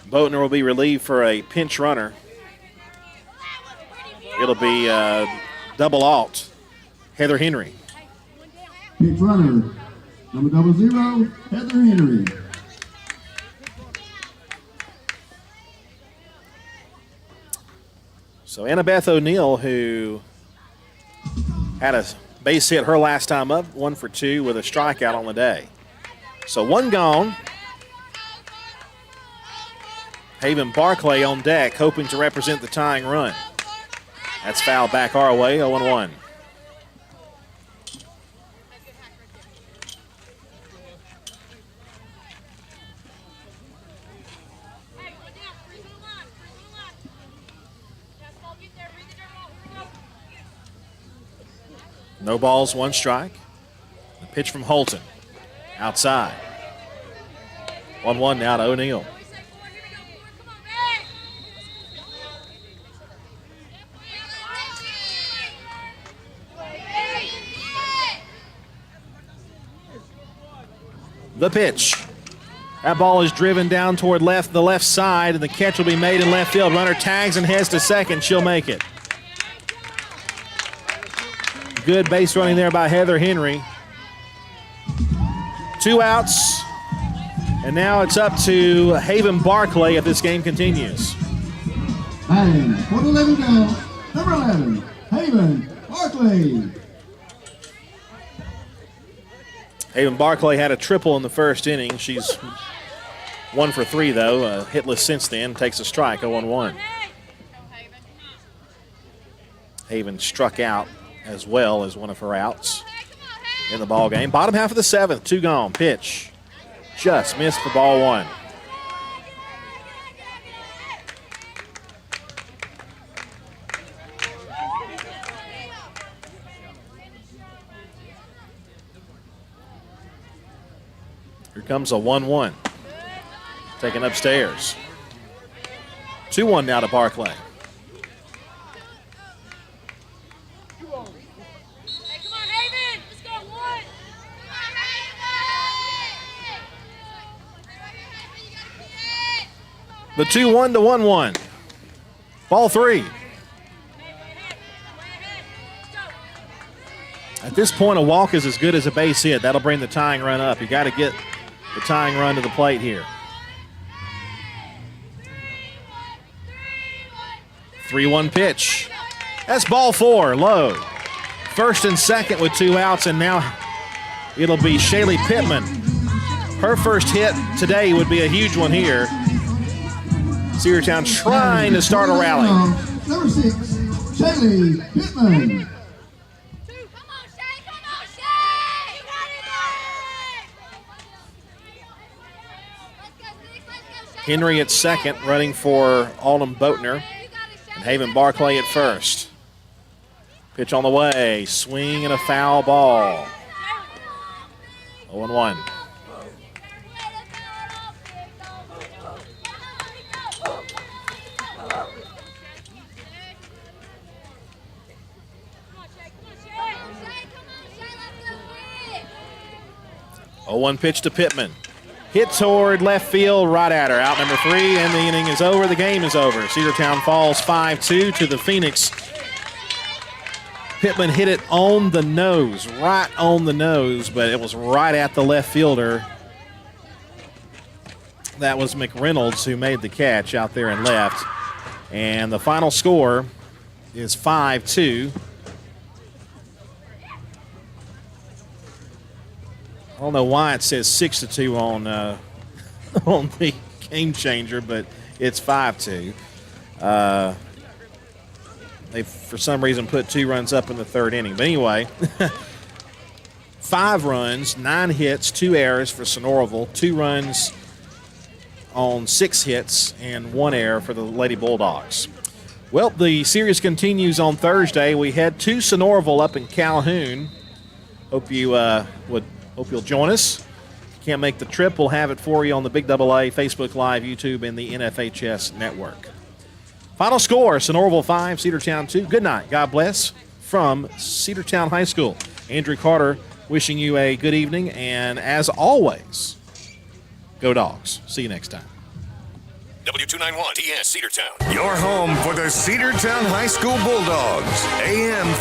Boatner will be relieved for a pinch runner. It'll be double alt. Heather Henry. Pinch runner, number 00, Heather Henry. So Annabeth O'Neill, who had a Base hit her last time up, 1 for 2 with a strikeout on the day. So one gone. Haven Barclay on deck, hoping to represent the tying run. That's foul back our way, 0-1. No balls, 1 strike. The pitch from Holton. Outside. 1-1 now to O'Neill. The pitch. That ball is driven down toward the left side, and the catch will be made in left field. Runner tags and heads to second. She'll make it. Good base running there by Heather Henry. 2 outs, and now it's up to Haven Barclay if this game continues. Batting, 4-11 down, number 11, Haven Barclay. Haven Barclay had a triple in the first inning. She's 1 for 3, though. Hitless since then. Takes a strike, 0-1. Haven struck out as well as one of her outs in the ball game. Bottom half of the 7th, 2 gone. Pitch just missed for ball 1. Here comes a 1-1. Taken upstairs. 2-1 now to Barclay. The 2-1 to 1-1. Ball 3. At this point, a walk is as good as a base hit. That'll bring the tying run up. You got to get the tying run to the plate here. 3-1 pitch. That's ball 4, low. First and second with 2 outs, and now it'll be Shaylee Pittman. Her first hit today would be a huge one here. Cedartown trying to start a rally. Number 6, Shaylee Pittman. Henry at second, running for Alden Boatner. And Haven Barclay at first. Pitch on the way. Swing and a foul ball. 0-1. Oh, 1 pitch to Pittman. Hit toward left field, right at her. Out number 3, and the inning is over. The game is over. Cedartown falls 5-2 to the Phoenix. Pittman hit it on the nose, right on the nose, but it was right at the left fielder. That was McReynolds who made the catch out there and left. And the final score is 5-2. I don't know why it says 6-2 on the game changer, but it's 5-2. They, for some reason, put 2 runs up in the 3rd inning. But anyway, 5 runs, 9 hits, 2 errors for Sonoraville, 2 runs on 6 hits, and 1 error for the Lady Bulldogs. Well, the series continues on Thursday. We head to Sonoraville up in Calhoun. Hope you'll join us. Can't make the trip, we'll have it for you on the Big AA, Facebook Live, YouTube, and the NFHS network. Final score, Sonoraville 5, Cedartown 2. Good night. God bless from Cedartown High School. Andrew Carter wishing you a good evening, and as always, go Dogs. See you next time. W291 TS Cedartown. Your home for the Cedartown High School Bulldogs. AM